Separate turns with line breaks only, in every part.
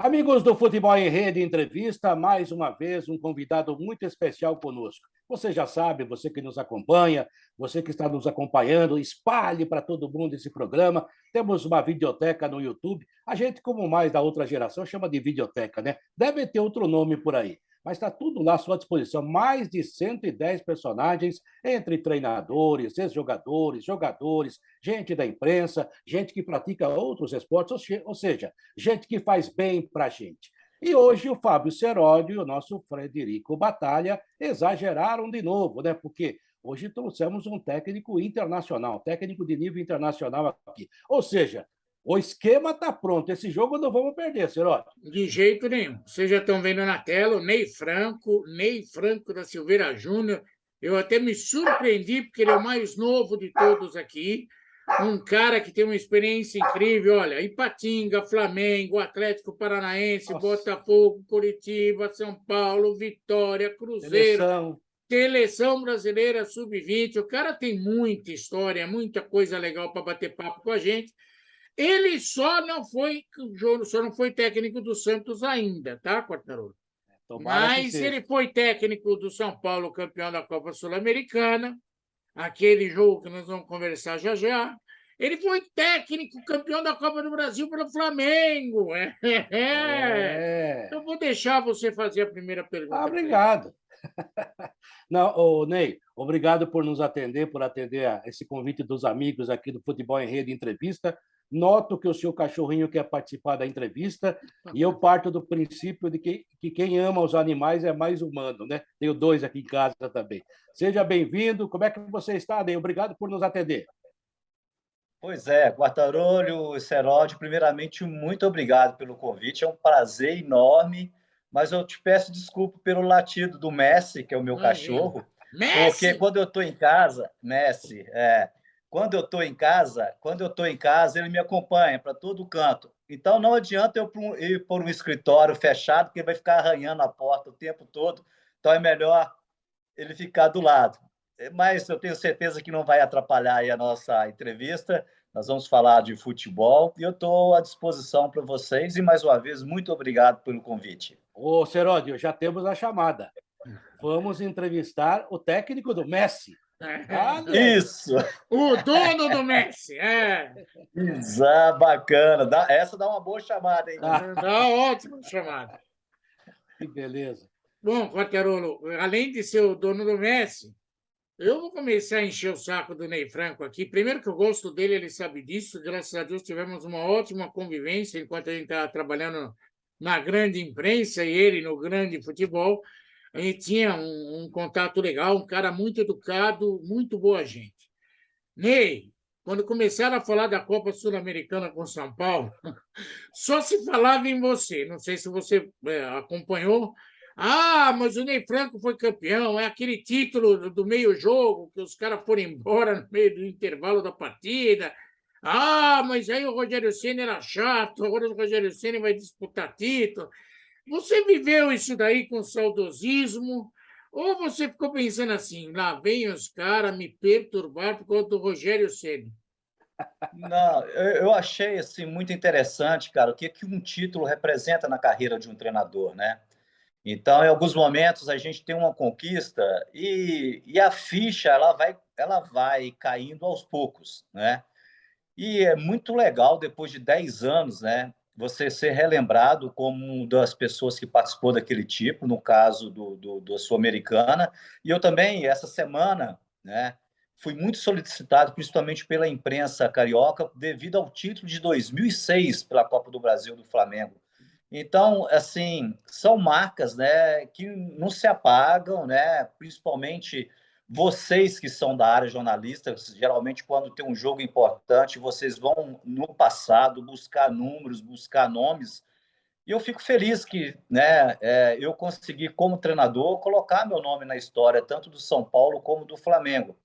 Amigos do Futebol em Rede Entrevista, mais uma vez um convidado muito especial conosco. Você já sabe, você que nos acompanha, você que está nos acompanhando, espalhe para todo mundo esse programa. Temos uma videoteca no YouTube. A gente, como mais da outra geração, chama de videoteca, né? Deve ter outro nome por aí. Mas está tudo lá à sua disposição. Mais de 110 personagens, entre treinadores, ex-jogadores, jogadores, gente da imprensa, gente que pratica outros esportes, ou seja, gente que faz bem para a gente. E hoje o Fábio Seródio e o nosso Frederico Batalha exageraram de novo, né? Porque hoje trouxemos um técnico internacional, técnico de nível internacional aqui. Ou seja, o esquema está pronto. Esse jogo não vamos perder, Seródio.
De jeito nenhum. Vocês já estão vendo na tela o Ney Franco da Silveira Júnior. Eu até me surpreendi, porque ele é o mais novo de todos aqui. Um cara que tem uma experiência incrível. Olha, Ipatinga, Flamengo, Atlético Paranaense,
Nossa,
Botafogo, Curitiba, São Paulo, Vitória, Cruzeiro,
seleção.
Seleção Brasileira Sub-20. O cara tem muita história, muita coisa legal para bater papo com a gente. Ele só não foi técnico do Santos ainda, tá, Quartarolo?
Tomara que
Mas
seja.
ele foi técnico do São Paulo, campeão da Copa Sul-Americana, aquele jogo que nós vamos conversar já já. Ele foi técnico, campeão da Copa do Brasil pelo Flamengo.
É.
Eu vou deixar você fazer a primeira
Ah,
pergunta para ele.
obrigado. Não, ô, Ney, obrigado por nos atender, por atender a esse convite dos amigos aqui do Futebol em Rede Entrevista. Noto que o seu cachorrinho quer participar da entrevista e eu parto do princípio de que quem ama os animais é mais humano, né? Tenho dois aqui em casa também. Seja bem-vindo. Como é que você está, Ney? Obrigado por nos atender.
Pois é, Quartarolho, Seródio, primeiramente, muito obrigado pelo convite. É um prazer enorme, mas eu te peço desculpa pelo latido do Messi, que é o meu
Imagina.
cachorro, porque
Messi!
quando eu estou em casa, Messi, quando eu estou em casa, ele me acompanha para todo canto. Então não adianta eu ir por um escritório fechado, porque vai ficar arranhando a porta o tempo todo. Então é melhor ele ficar do lado. Mas eu tenho certeza que não vai atrapalhar aí a nossa entrevista. Nós vamos falar de futebol e eu estou à disposição para vocês. E mais uma vez, muito obrigado pelo convite.
Ô, Seródio, já temos a chamada. Vamos entrevistar o técnico do Messi. Olha,
Isso!
O dono do Messi.
Bacana. Essa dá uma boa chamada, hein?
Dá ótima chamada.
que beleza.
Bom, Quartarolo, além de ser o dono do Messi, eu vou começar a encher o saco do Ney Franco aqui. Primeiro que eu gosto dele, ele sabe disso. Graças a Deus tivemos uma ótima convivência enquanto a gente estava trabalhando na grande imprensa e ele no grande futebol. A gente tinha um contato legal, um cara muito educado, muito boa gente. Ney, quando começaram a falar da Copa Sul-Americana com São Paulo, só se falava em você. Não sei se você acompanhou. Ah, mas o Ney Franco foi campeão. É aquele título do meio-jogo que os caras foram embora no meio do intervalo da partida. Ah, mas aí o Rogério Ceni era chato. Agora o Rogério Ceni vai disputar título. Você viveu isso daí com saudosismo? Ou você ficou pensando assim, lá vem os caras me perturbar por conta do Rogério Ceni?
Não, eu achei assim, muito interessante, cara, o que, que um título representa na carreira de um treinador, né? Então, em alguns momentos, a gente tem uma conquista e a ficha ela vai caindo aos poucos, né? E é muito legal, depois de 10 anos, né, você ser relembrado como uma das pessoas que participou daquele tipo, no caso da Sul-Americana. E eu também, essa semana, né, fui muito solicitado, principalmente pela imprensa carioca, devido ao título de 2006 pela Copa do Brasil do Flamengo. Então, assim, são marcas, né, que não se apagam, né, principalmente vocês que são da área jornalista, geralmente quando tem um jogo importante, vocês vão no passado buscar números, buscar nomes, e eu fico feliz que, né, eu consegui, como treinador, colocar meu nome na história, tanto do São Paulo como do Flamengo.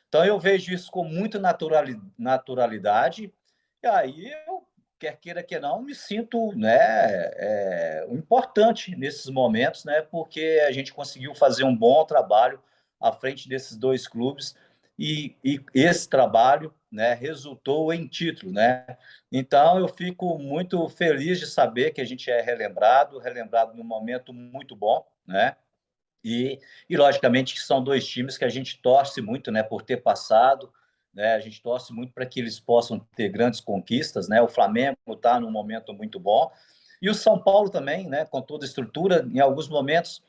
Então eu vejo isso com muita naturalidade, e aí eu, quer queira que não, me sinto, né, importante nesses momentos, né, porque a gente conseguiu fazer um bom trabalho à frente desses dois clubes. e esse trabalho, né, resultou em título, né? Então, eu fico muito feliz de saber que a gente é relembrado num momento muito bom, né? Logicamente, que são dois times que a gente torce muito, né, por ter passado, né? A gente torce muito para que eles possam ter grandes conquistas, né? O Flamengo está num momento muito bom e o São Paulo também, né? Com toda a estrutura, em alguns momentos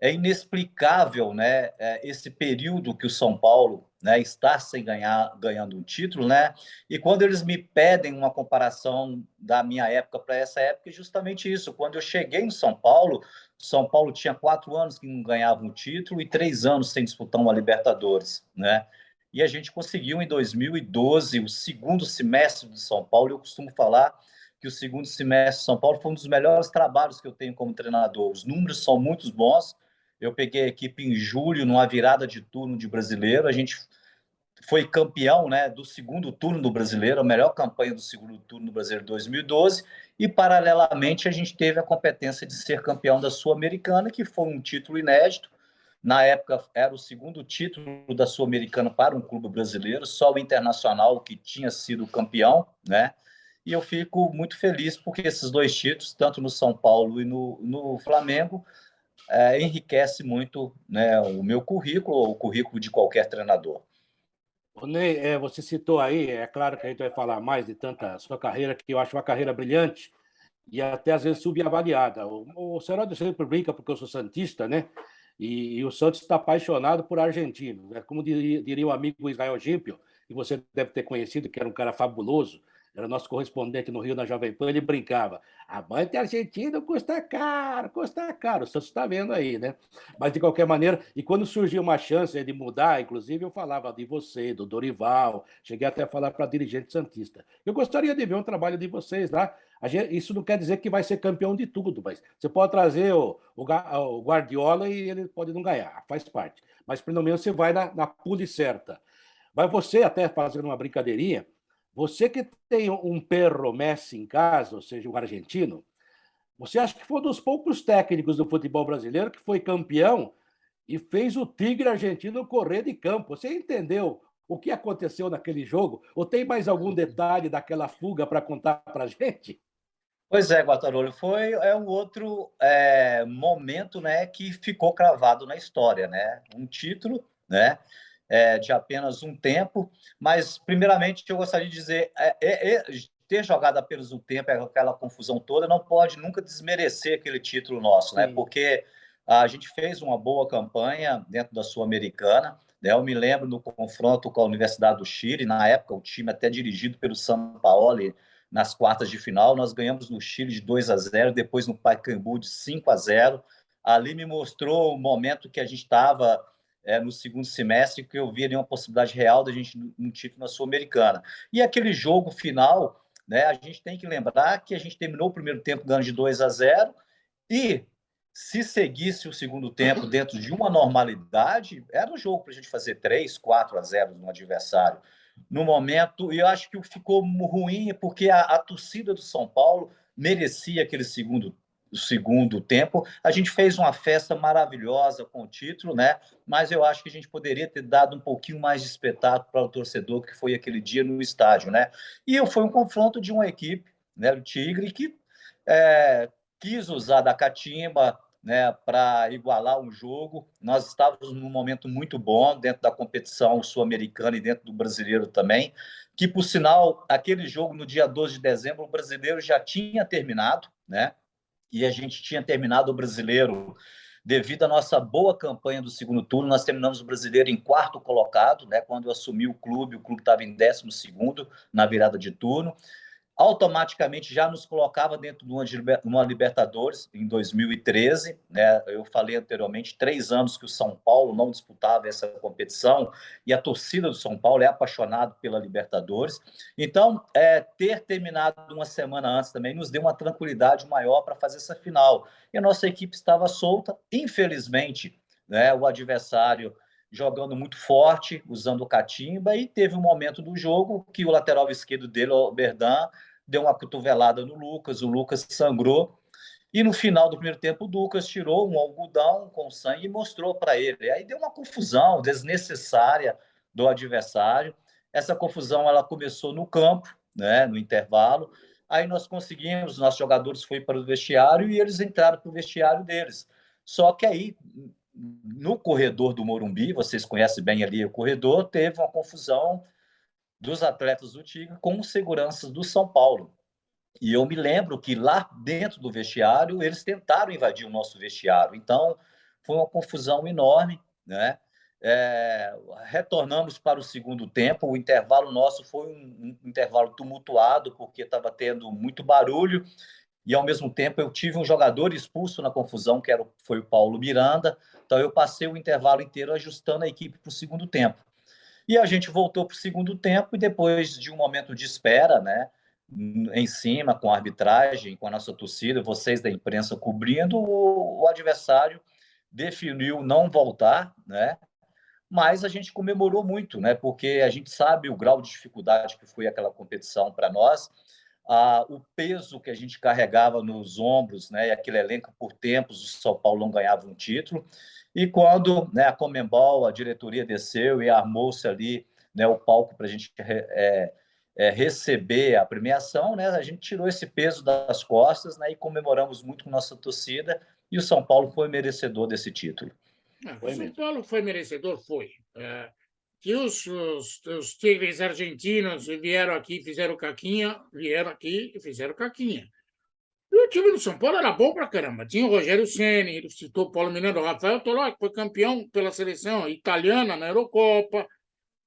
é inexplicável, né? Esse período que o São Paulo, né, está sem ganhando um título, né? E quando eles me pedem uma comparação da minha época para essa época, é justamente isso. Quando eu cheguei no São Paulo tinha 4 anos que não ganhava um título e 3 anos sem disputar uma Libertadores, né? E a gente conseguiu em 2012, o segundo semestre do São Paulo. Eu costumo falar que o segundo semestre de São Paulo foi um dos melhores trabalhos que eu tenho como treinador. Os números são muito bons. Eu peguei a equipe em julho, numa virada de turno de brasileiro. A gente foi campeão, né, do segundo turno do brasileiro, a melhor campanha do segundo turno do brasileiro de 2012. E, paralelamente, a gente teve a competência de ser campeão da Sul-Americana, que foi um título inédito. Na época, era o segundo título da Sul-Americana para um clube brasileiro, só o Internacional que tinha sido campeão, né? E eu fico muito feliz porque esses dois títulos, tanto no São Paulo e no Flamengo, enriquece muito, né, o meu currículo, ou o currículo de qualquer treinador.
Ô, Ney, você citou aí, é claro que a gente vai falar mais de tanta sua carreira, que eu acho uma carreira brilhante e até às vezes subavaliada. O Seródio sempre brinca porque eu sou santista, né? E o Santos está apaixonado por argentinos, né? Como diria o amigo Israel Gímpio, que você deve ter conhecido, que era um cara fabuloso, era nosso correspondente no Rio, na Jovem Pan. Ele brincava: a banca argentina custa caro, custa caro. O Santos está vendo aí, né? Mas, de qualquer maneira, e quando surgiu uma chance de mudar, inclusive, eu falava de você, do Dorival, cheguei até a falar para dirigente santista. Eu gostaria de ver um trabalho de vocês lá. Isso não quer dizer que vai ser campeão de tudo, mas você pode trazer o Guardiola e ele pode não ganhar, faz parte. Mas pelo menos você vai na pule certa. Mas você, até fazendo uma brincadeirinha, você que tem um perro Messi em casa, ou seja, um argentino, você acha que foi um dos poucos técnicos do futebol brasileiro que foi campeão e fez o Tigre argentino correr de campo. Você entendeu o que aconteceu naquele jogo? Ou tem mais algum detalhe daquela fuga para contar para a gente?
Pois é, Guatarolo, foi um outro momento, né, que ficou cravado na história, né? Um título, né, de apenas um tempo, mas primeiramente eu gostaria de dizer, ter jogado apenas um tempo, aquela confusão toda, não pode nunca desmerecer aquele título nosso, né?
Sim.
Porque a gente fez uma boa campanha dentro da Sul-Americana, né? Eu me lembro do confronto com a Universidade do Chile, na época o time até dirigido pelo Sampaoli, nas quartas de final. Nós ganhamos no Chile de 2-0, depois no Pacaembu de 5-0. Ali me mostrou o momento que a gente estava no segundo semestre, que eu via ali uma possibilidade real da gente um título na Sul-Americana. E aquele jogo final, né, a gente tem que lembrar que a gente terminou o primeiro tempo ganhando de 2-0 e se seguisse o segundo tempo dentro de uma normalidade, era um jogo para a gente fazer 3-4-0 no adversário. No momento, e eu acho que ficou ruim porque a torcida do São Paulo merecia aquele segundo tempo. A gente fez uma festa maravilhosa com o título, né? Mas eu acho que a gente poderia ter dado um pouquinho mais de espetáculo para o torcedor que foi aquele dia no estádio, né? E foi um confronto de uma equipe, né, o Tigre, que quis usar da catimba, né, para igualar um jogo. Nós estávamos num momento muito bom dentro da competição sul-americana e dentro do brasileiro também, que, por sinal, aquele jogo no dia 12 de dezembro, o brasileiro já tinha terminado, né? E a gente tinha terminado o brasileiro devido à nossa boa campanha do segundo turno. Nós terminamos o brasileiro em quarto colocado, né? Quando eu assumi o clube estava em 12º na virada de turno, automaticamente já nos colocava dentro de uma Libertadores em 2013, né? Eu falei anteriormente, 3 anos que o São Paulo não disputava essa competição e a torcida do São Paulo é apaixonada pela Libertadores. Então, ter terminado uma semana antes também nos deu uma tranquilidade maior para fazer essa final. E a nossa equipe estava solta, infelizmente, né? O adversário jogando muito forte, usando o catimba, e teve um momento do jogo que o lateral esquerdo dele, o Berdan, deu uma cotovelada no Lucas, o Lucas sangrou, e no final do primeiro tempo o Lucas tirou um algodão com sangue e mostrou para ele. Aí deu uma confusão desnecessária, do adversário. Essa confusão ela começou no campo, né, no intervalo. Aí nós conseguimos, nossos jogadores foram para o vestiário e eles entraram para o vestiário deles. Só que aí, no corredor do Morumbi, vocês conhecem bem ali o corredor, teve uma confusão dos atletas do Tigre com os seguranças do São Paulo. E eu me lembro que lá dentro do vestiário, eles tentaram invadir o nosso vestiário. Então, foi uma confusão enorme, né? Retornamos para o segundo tempo. O intervalo nosso foi um intervalo tumultuado, porque estava tendo muito barulho. E, ao mesmo tempo, eu tive um jogador expulso na confusão, foi o Paulo Miranda. Então, eu passei o intervalo inteiro ajustando a equipe para o segundo tempo. E a gente voltou para o segundo tempo e depois de um momento de espera, né, em cima, com a arbitragem, com a nossa torcida, vocês da imprensa cobrindo, o adversário definiu não voltar, né? Mas a gente comemorou muito, né? Porque a gente sabe o grau de dificuldade que foi aquela competição para nós, o peso que a gente carregava nos ombros, né? E aquele elenco por tempos, o São Paulo não ganhava um título. E quando, né, a Conmebol, a diretoria desceu e armou-se ali, né, o palco para a gente receber a premiação, né? A gente tirou esse peso das costas, né? E comemoramos muito com nossa torcida. E o São Paulo foi merecedor desse título.
O São Paulo foi merecedor, foi. Que os tigres argentinos vieram aqui, fizeram caquinha, vieram aqui e fizeram caquinha. E o time do São Paulo era bom pra caramba. Tinha o Rogério Ceni, ele citou o Paulo Miranda, o Rafael Toló, que foi campeão pela seleção italiana na Eurocopa.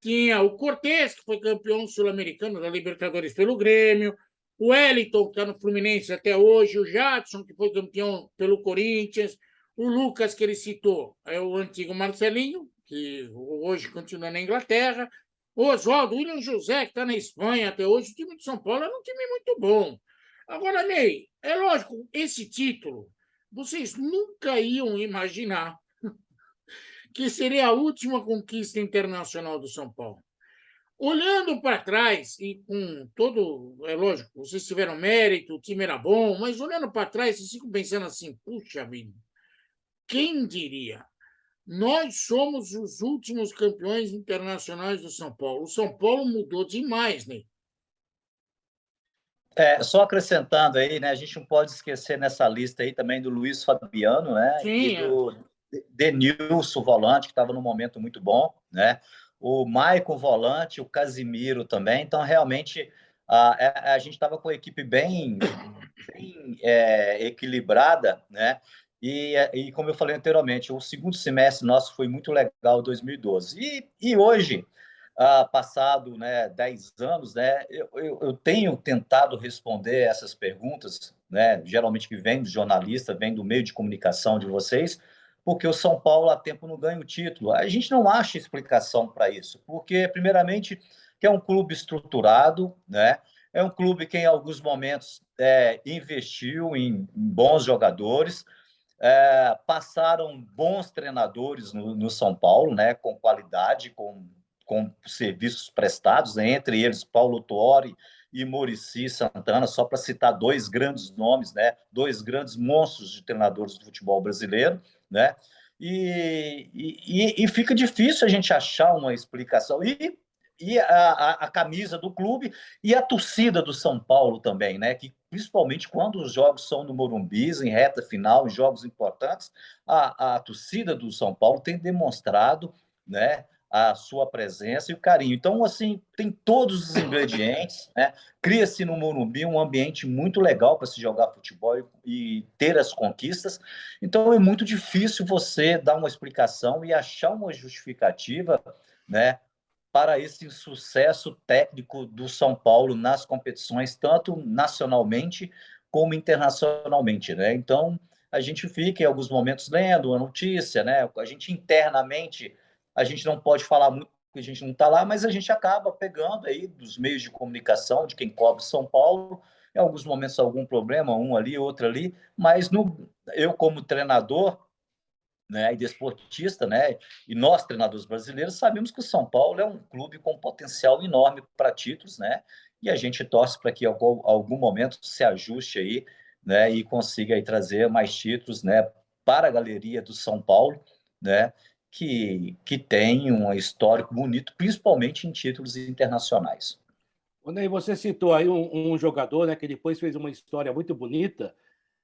Tinha o Cortez, que foi campeão sul-americano da Libertadores pelo Grêmio. O Wellington, que está no Fluminense até hoje. O Jadson, que foi campeão pelo Corinthians. O Lucas, que ele citou, é o antigo Marcelinho, que hoje continua na Inglaterra. O Oswaldo, William José, que está na Espanha até hoje. O time de São Paulo era um time muito bom. Agora, Ney, é lógico, esse título, vocês nunca iam imaginar que seria a última conquista internacional do São Paulo. Olhando para trás, e com todo. É lógico, vocês tiveram mérito, o time era bom, mas olhando para trás, vocês ficam pensando assim: puxa vida, quem diria? Nós somos os últimos campeões internacionais do São Paulo. O São Paulo mudou demais, né?
Só acrescentando aí, né? A gente não pode esquecer nessa lista aí também do Luiz Fabiano, né?
Sim,
e do Denilson, volante, que estava num momento muito bom, né? O Maicon, volante, o Casimiro também. Então, realmente, a gente estava com a equipe bem equilibrada, né? E como eu falei anteriormente, o segundo semestre nosso foi muito legal, 2012. E hoje, passado, né, 10 anos, né, eu tenho tentado responder essas perguntas, né, geralmente que vem do jornalista, vem do meio de comunicação de vocês, porque o São Paulo há tempo não ganha o título. A gente não acha explicação para isso, porque, primeiramente, que é um clube estruturado, né, é um clube que, em alguns momentos, investiu em bons jogadores, passaram bons treinadores no São Paulo, né, com qualidade, com serviços prestados, né, entre eles Paulo Tuori e Muricy Santana, só para citar dois grandes nomes, né, dois grandes monstros de treinadores do futebol brasileiro, né, e fica difícil a gente achar uma explicação. E a camisa do clube e a torcida do São Paulo também, né? Que principalmente quando os jogos são no Morumbi, em reta final, em jogos importantes, a torcida do São Paulo tem demonstrado, né, a sua presença e o carinho. Então, assim, tem todos os ingredientes, né? Cria-se no Morumbi um ambiente muito legal para se jogar futebol e ter as conquistas. Então, é muito difícil você dar uma explicação e achar uma justificativa, né, para esse sucesso técnico do São Paulo nas competições, tanto nacionalmente como internacionalmente, né? Então, a gente fica em alguns momentos lendo a notícia, né? A gente internamente, a gente não pode falar muito porque a gente não está lá, mas a gente acaba pegando aí dos meios de comunicação, de quem cobre São Paulo, em alguns momentos algum problema, um ali, outro ali, mas eu como treinador, né, e desportista, né, e nós, treinadores brasileiros, sabemos que o São Paulo é um clube com potencial enorme para títulos, né, e a gente torce para que algum momento se ajuste aí, né, e consiga aí trazer mais títulos, né, para a galeria do São Paulo, né, que tem um histórico bonito, principalmente em títulos internacionais.
Ney, você citou aí um jogador, né, que depois fez uma história muito bonita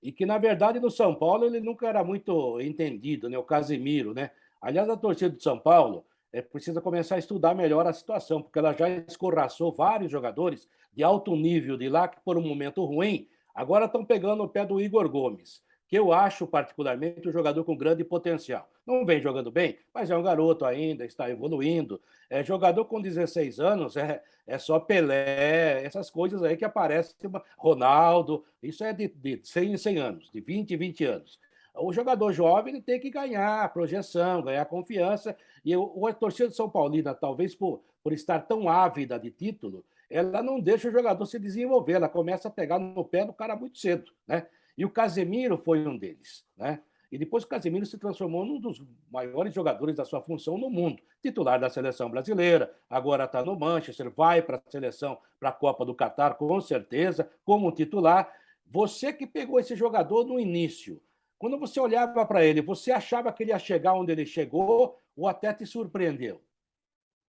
e que, na verdade, no São Paulo ele nunca era muito entendido, né? O Casemiro, né? Aliás, a torcida do São Paulo precisa começar a estudar melhor a situação, porque ela já escorraçou vários jogadores de alto nível de lá que, por um momento ruim, agora estão pegando o pé do Igor Gomes, que eu acho particularmente um jogador com grande potencial. Não vem jogando bem, mas é um garoto ainda, está evoluindo. É jogador com 16 anos, é só Pelé, essas coisas aí que aparecem, Ronaldo, isso é de 100 em 100 anos, de 20 em 20 anos. O jogador jovem ele tem que ganhar projeção, ganhar confiança, e a torcida de São Paulina, talvez por estar tão ávida de título, ela não deixa o jogador se desenvolver, ela começa a pegar no pé do cara muito cedo, né? E o Casemiro foi um deles, né? E depois o Casemiro se transformou num dos maiores jogadores da sua função no mundo. Titular da seleção brasileira, agora está no Manchester, vai para a seleção, para a Copa do Catar, com certeza, como titular. Você que pegou esse jogador no início, quando você olhava para ele, você achava que ele ia chegar onde ele chegou ou até te surpreendeu?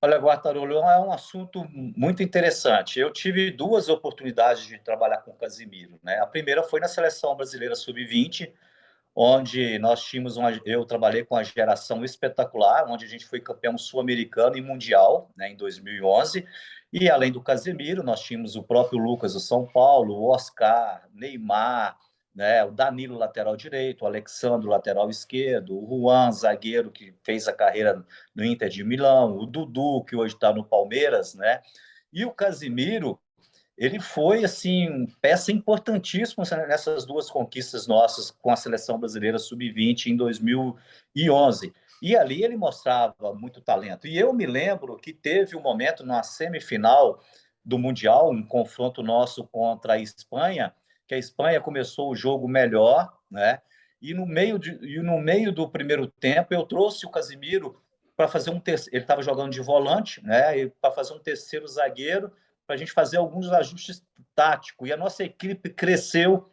Olha, Guartarolo, é um assunto muito interessante. Eu tive duas oportunidades de trabalhar com o Casimiro, né? A primeira foi na Seleção Brasileira Sub-20, onde nós tínhamos eu trabalhei com a geração espetacular, onde a gente foi campeão sul-americano e mundial, né, em 2011. E além do Casemiro, nós tínhamos o próprio Lucas do São Paulo, o Oscar, Neymar, né, o Danilo lateral direito, o Alexandre lateral esquerdo, o Juan zagueiro que fez a carreira no Inter de Milão, o Dudu que hoje está no Palmeiras, né? E o Casimiro, ele foi assim peça importantíssima nessas duas conquistas nossas com a seleção brasileira sub-20 em 2011. E ali ele mostrava muito talento. E eu me lembro que teve um momento na semifinal do Mundial, um confronto nosso contra a Espanha, que a Espanha começou o jogo melhor, né? E no meio do primeiro tempo eu trouxe o Casimiro para fazer um terceiro. Ele estava jogando de volante, né? Para fazer um terceiro zagueiro para a gente fazer alguns ajustes táticos. E a nossa equipe cresceu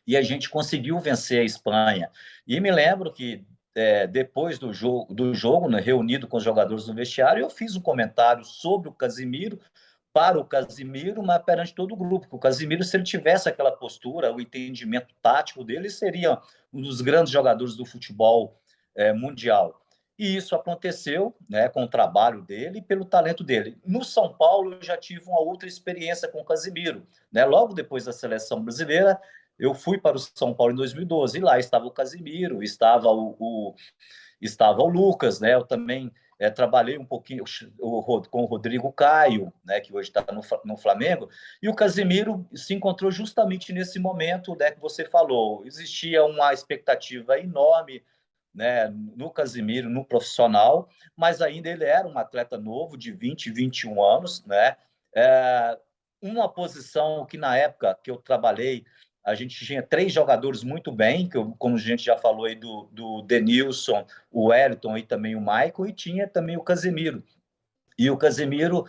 e a gente conseguiu vencer a Espanha. E me lembro que depois do jogo né, reunido com os jogadores no vestiário, eu fiz um comentário sobre o Casimiro, para o Casimiro, mas perante todo o grupo. Porque o Casimiro, se ele tivesse aquela postura, o entendimento tático dele, seria um dos grandes jogadores do futebol mundial. E isso aconteceu, né, com o trabalho dele e pelo talento dele. No São Paulo, eu já tive uma outra experiência com o Casimiro. Né? Logo depois da seleção brasileira, eu fui para o São Paulo em 2012 e lá estava o Casimiro, estava o Lucas, né? Eu também trabalhei um pouquinho com o Rodrigo Caio, né? Que hoje está no Flamengo, e o Casimiro se encontrou justamente nesse momento, né, que você falou. Existia uma expectativa enorme, né, no Casimiro, no profissional, mas ainda ele era um atleta novo, de 20, 21 anos, né? Uma posição que na época que eu trabalhei, a gente tinha três jogadores muito bem, como a gente já falou aí do Denilson, o Wellington e também o Michael, e tinha também o Casemiro. E o Casemiro,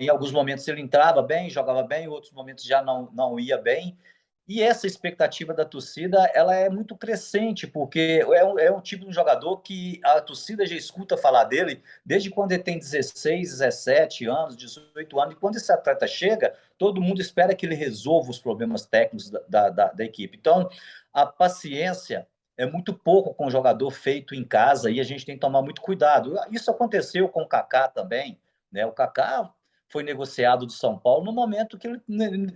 em alguns momentos ele entrava bem, jogava bem, em outros momentos já não ia bem. E essa expectativa da torcida, ela é muito crescente, porque é um tipo de jogador que a torcida já escuta falar dele desde quando ele tem 16, 17 anos, 18 anos. E quando esse atleta chega, todo mundo espera que ele resolva os problemas técnicos da equipe. Então, a paciência é muito pouco com o jogador feito em casa e a gente tem que tomar muito cuidado. Isso aconteceu com o Kaká também, né? O Kaká foi negociado do São Paulo no momento que ele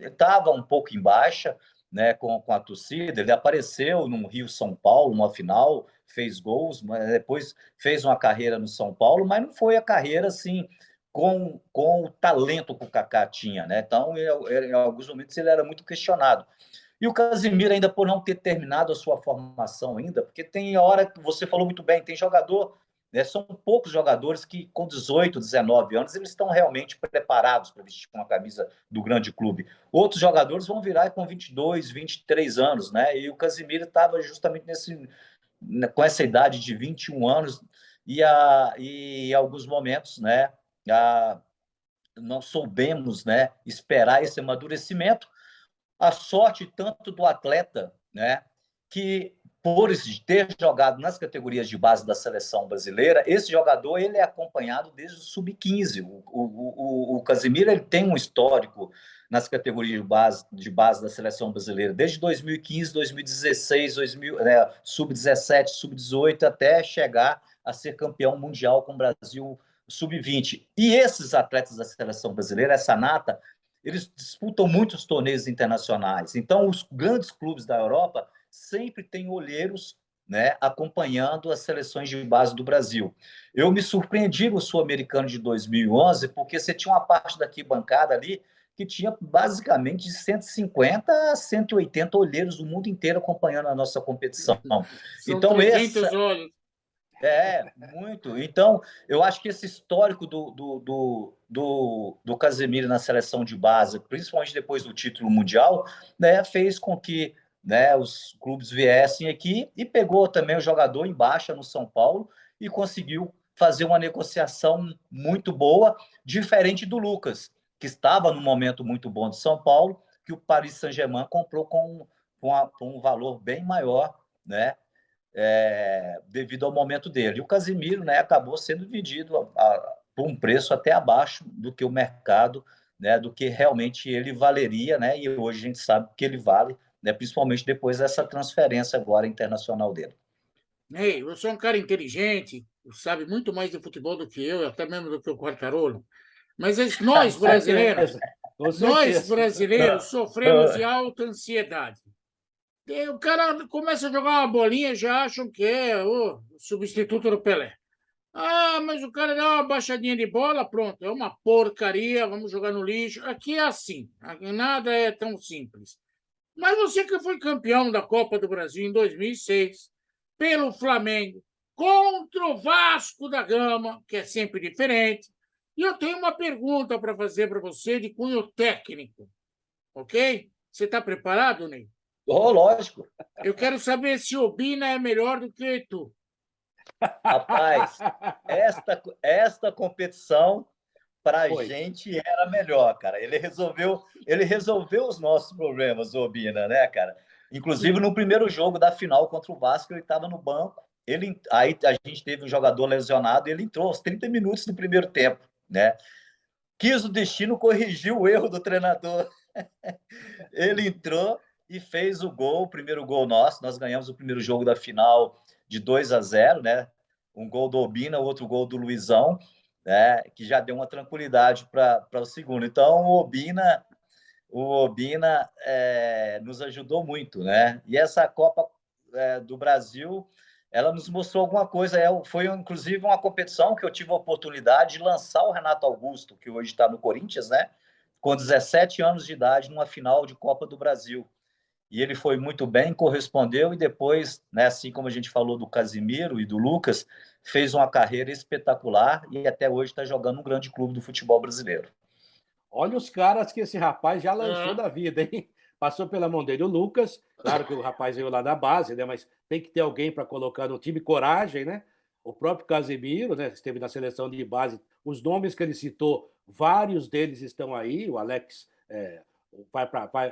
estava um pouco em baixa, né, com a torcida. Ele apareceu no Rio-São Paulo, numa final, fez gols, mas depois fez uma carreira no São Paulo, mas não foi a carreira assim com o talento que o Kaká tinha, né? Então, em alguns momentos ele era muito questionado. E o Casimiro, ainda por não ter terminado a sua formação ainda, porque tem hora que você falou muito bem, tem jogador, né, são poucos jogadores que com 18, 19 anos, eles estão realmente preparados para vestir uma camisa do grande clube. Outros jogadores vão virar com 22, 23 anos, né? E o Casimiro estava justamente com essa idade de 21 anos e em alguns momentos, né, não soubemos, né, esperar esse amadurecimento. A sorte tanto do atleta, né, que por ter jogado nas categorias de base da seleção brasileira, esse jogador ele é acompanhado desde o sub-15. O Casemiro ele tem um histórico nas categorias de base da seleção brasileira, desde 2015, 2016, sub-17, sub-18, até chegar a ser campeão mundial com o Brasil sub-20. E esses atletas da seleção brasileira, essa nata, eles disputam muitos torneios internacionais. Então, os grandes clubes da Europa sempre têm olheiros, né, acompanhando as seleções de base do Brasil. Eu me surpreendi no Sul-Americano de 2011, porque você tinha uma parte da arquibancada ali que tinha basicamente de 150 a 180 olheiros do mundo inteiro acompanhando a nossa competição.
São então, 300 olhos.
Muito. Então, eu acho que esse histórico do Casemiro na seleção de base, principalmente depois do título mundial, né, fez com que, né, os clubes viessem aqui e pegou também o jogador em baixa no São Paulo e conseguiu fazer uma negociação muito boa, diferente do Lucas, que estava num momento muito bom de São Paulo, que o Paris Saint-Germain comprou com um valor bem maior, né? Devido ao momento dele. E o Casemiro, né, acabou sendo vendido por um preço até abaixo do que o mercado, né, do que realmente ele valeria, né, e hoje a gente sabe que ele vale, né, principalmente depois dessa transferência agora internacional dele.
Ney, você é um cara inteligente, sabe muito mais de futebol do que eu, até mesmo do que o Quartarolo. Mas nós brasileiros sofremos de alta ansiedade. O cara começa a jogar uma bolinha e já acham que é o substituto do Pelé. Ah, mas o cara dá uma baixadinha de bola, pronto, é uma porcaria, vamos jogar no lixo. Aqui é assim, aqui nada é tão simples. Mas você que foi campeão da Copa do Brasil em 2006, pelo Flamengo, contra o Vasco da Gama, que é sempre diferente, e eu tenho uma pergunta para fazer para você de cunho técnico, ok? Você está preparado, Ney?
Oh, lógico.
Eu quero saber se o Bina é melhor do que tu.
Rapaz, esta competição para a gente era melhor, cara. Ele resolveu os nossos problemas, o Bina, né, cara? Inclusive, no primeiro jogo da final contra o Vasco, ele estava no banco. Aí a gente teve um jogador lesionado, ele entrou aos 30 minutos do primeiro tempo, né? Quis o destino, corrigiu o erro do treinador. Ele entrou e fez o gol, o primeiro gol nosso. Nós ganhamos o primeiro jogo da final de 2-0, né? Um gol do Obina, outro gol do Luizão, né? Que já deu uma tranquilidade para o segundo. Então, o Obina nos ajudou muito, né? E essa Copa do Brasil, ela nos mostrou alguma coisa. Foi, inclusive, uma competição que eu tive a oportunidade de lançar o Renato Augusto, que hoje está no Corinthians, né? Com 17 anos de idade, numa final de Copa do Brasil. E ele foi muito bem, correspondeu, e depois, né, assim como a gente falou do Casimiro e do Lucas, fez uma carreira espetacular e até hoje está jogando um grande clube do futebol brasileiro.
Olha os caras que esse rapaz já lançou da vida, hein? Passou pela mão dele o Lucas, claro que o rapaz veio lá da base, né? Mas tem que ter alguém para colocar no time, coragem, né? O próprio Casemiro, né? Esteve na seleção de base. Os nomes que ele citou, vários deles estão aí. O Alex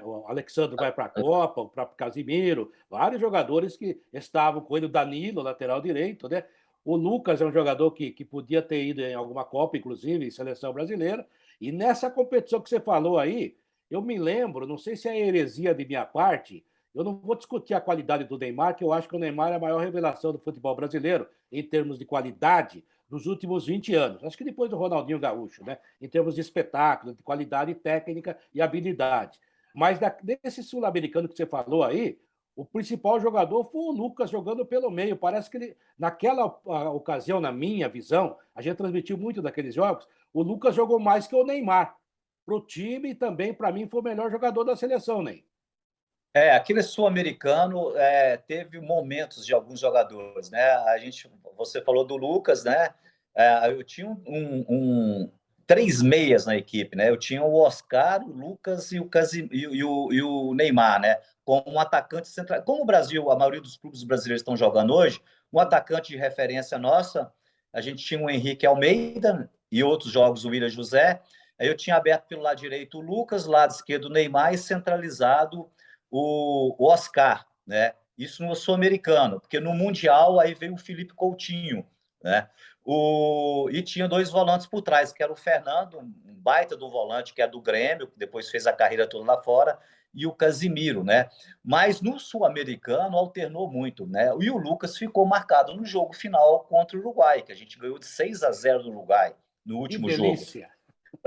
o Alexandre vai para a Copa, o próprio Casimiro, vários jogadores que estavam com ele, o Danilo, lateral direito, né? O Lucas é um jogador que podia ter ido em alguma Copa, inclusive, em seleção brasileira. E nessa competição que você falou aí, eu me lembro, não sei se é heresia de minha parte, eu não vou discutir a qualidade do Neymar, que eu acho que o Neymar é a maior revelação do futebol brasileiro, em termos de qualidade, dos últimos 20 anos. Acho que depois do Ronaldinho Gaúcho, né? Em termos de espetáculo, de qualidade técnica e habilidade. Mas desse sul-americano que você falou aí, o principal jogador foi o Lucas jogando pelo meio. Parece que ele, naquela ocasião, na minha visão, a gente transmitiu muito daqueles jogos, o Lucas jogou mais que o Neymar. Para o time e também, para mim, foi o melhor jogador da seleção, Ney.
Aquele sul-americano teve momentos de alguns jogadores, né? Você falou do Lucas, né? Eu tinha três meias na equipe, né? Eu tinha o Oscar, o Lucas e o Neymar, né? Como um atacante central. Como o Brasil, a maioria dos clubes brasileiros estão jogando hoje, um atacante de referência nossa, a gente tinha o Henrique Almeida e outros jogos o William José. Aí eu tinha aberto pelo lado direito o Lucas, lado esquerdo o Neymar e centralizado o Oscar, né? Isso no Sul-Americano, porque no Mundial aí veio o Felipe Coutinho, né? E tinha dois volantes por trás, que era o Fernando, um baita do volante, que é do Grêmio, que depois fez a carreira toda lá fora, e o Casimiro, né? Mas no Sul-Americano alternou muito, né? E o Lucas ficou marcado no jogo final contra o Uruguai, que a gente ganhou de 6-0 do Uruguai no
Que
último jogo.
delícia!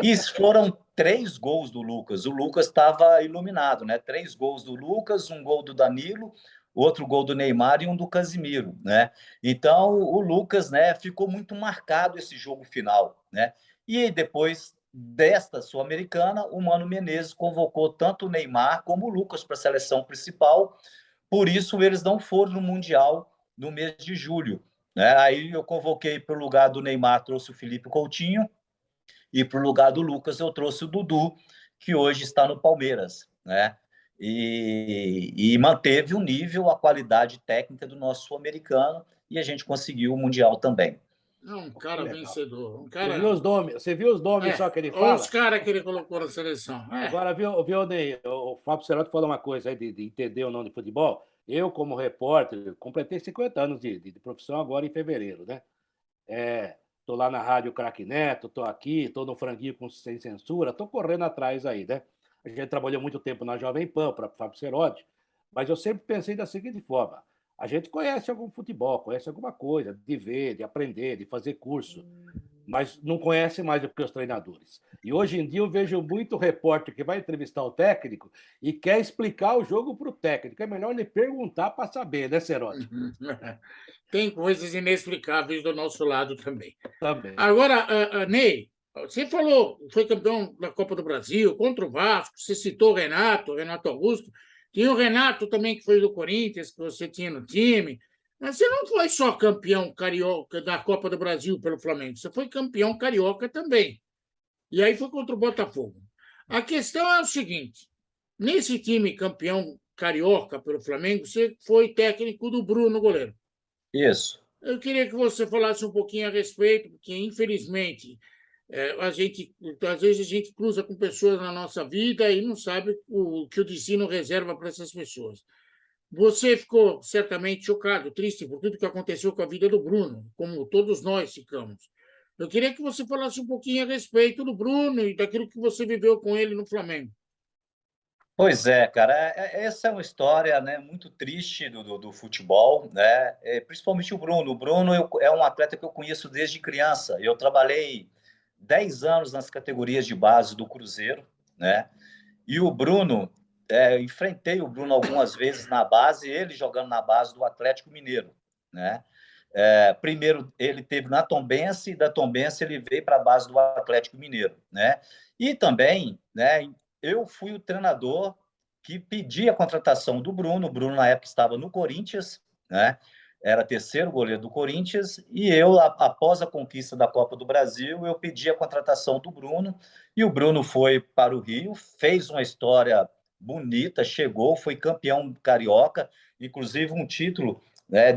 E foram 3 gols do Lucas. O Lucas estava iluminado, né? 3 gols do Lucas, um gol do Danilo, outro gol do Neymar e um do Casimiro, né? Então o Lucas, né, ficou muito marcado esse jogo final, né? E depois desta Sul-Americana, o Mano Menezes convocou tanto o Neymar como o Lucas para a seleção principal. Por isso eles não foram no Mundial no mês de julho, né? Aí eu convoquei para o lugar do Neymar, trouxe o Felipe Coutinho, e para o lugar do Lucas eu trouxe o Dudu, que hoje está no Palmeiras, né? E manteve o nível, a qualidade técnica do nosso sul-americano, e a gente conseguiu o Mundial também.
É um
Que
cara
legal.
vencedor. Um
Você viu
cara.
os nomes, você viu os nomes
É,
só que ele
olha os
fala?
caras que ele colocou na seleção.
Agora, viu, Ney, o Fábio Cerotti falou uma coisa aí de entender ou não de futebol. Eu, como repórter, completei 50 anos de profissão agora em fevereiro, né? Tô lá na Rádio Craque Neto, tô aqui, tô no Franguinho com Sem Censura, tô correndo atrás aí, né? A gente trabalhou muito tempo na Jovem Pan para Fábio Cerotti, mas eu sempre pensei da seguinte forma: a gente conhece algum futebol, conhece alguma coisa, de ver, de aprender, de fazer curso, mas não conhece mais do que os treinadores. E hoje em dia eu vejo muito repórter que vai entrevistar o técnico e quer explicar o jogo para o técnico. É melhor ele perguntar para saber, né, Cerotti?
Tem coisas inexplicáveis do nosso lado também.
Também.
Agora, Ney, você falou, foi campeão da Copa do Brasil contra o Vasco, você citou o Renato Augusto. Tinha o Renato também, que foi do Corinthians, que você tinha no time. Mas você não foi só campeão carioca da Copa do Brasil pelo Flamengo, você foi campeão carioca também. E aí foi contra o Botafogo. A questão é o seguinte: nesse time campeão carioca pelo Flamengo, você foi técnico do Bruno, goleiro.
Isso.
Eu queria que você falasse um pouquinho a respeito, porque, infelizmente, às vezes a gente cruza com pessoas na nossa vida e não sabe o que o destino reserva para essas pessoas. Você ficou certamente chocado, triste por tudo que aconteceu com a vida do Bruno, como todos nós ficamos. Eu queria que você falasse um pouquinho a respeito do Bruno e daquilo que você viveu com ele no Flamengo.
Pois é, cara, essa é uma história, né, muito triste do futebol, né? Principalmente o Bruno. O Bruno é um atleta que eu conheço desde criança. Eu trabalhei 10 anos nas categorias de base do Cruzeiro, né? E o Bruno, enfrentei o Bruno algumas vezes na base, ele jogando na base do Atlético Mineiro, né? Primeiro ele teve na Tombense, e da Tombense ele veio para a base do Atlético Mineiro, né? E também, né, eu fui o treinador que pedi a contratação do Bruno. O Bruno, na época, estava no Corinthians, né? Era terceiro goleiro do Corinthians, e eu, após a conquista da Copa do Brasil, eu pedi a contratação do Bruno, e o Bruno foi para o Rio, fez uma história bonita, chegou, foi campeão carioca, inclusive um título, né,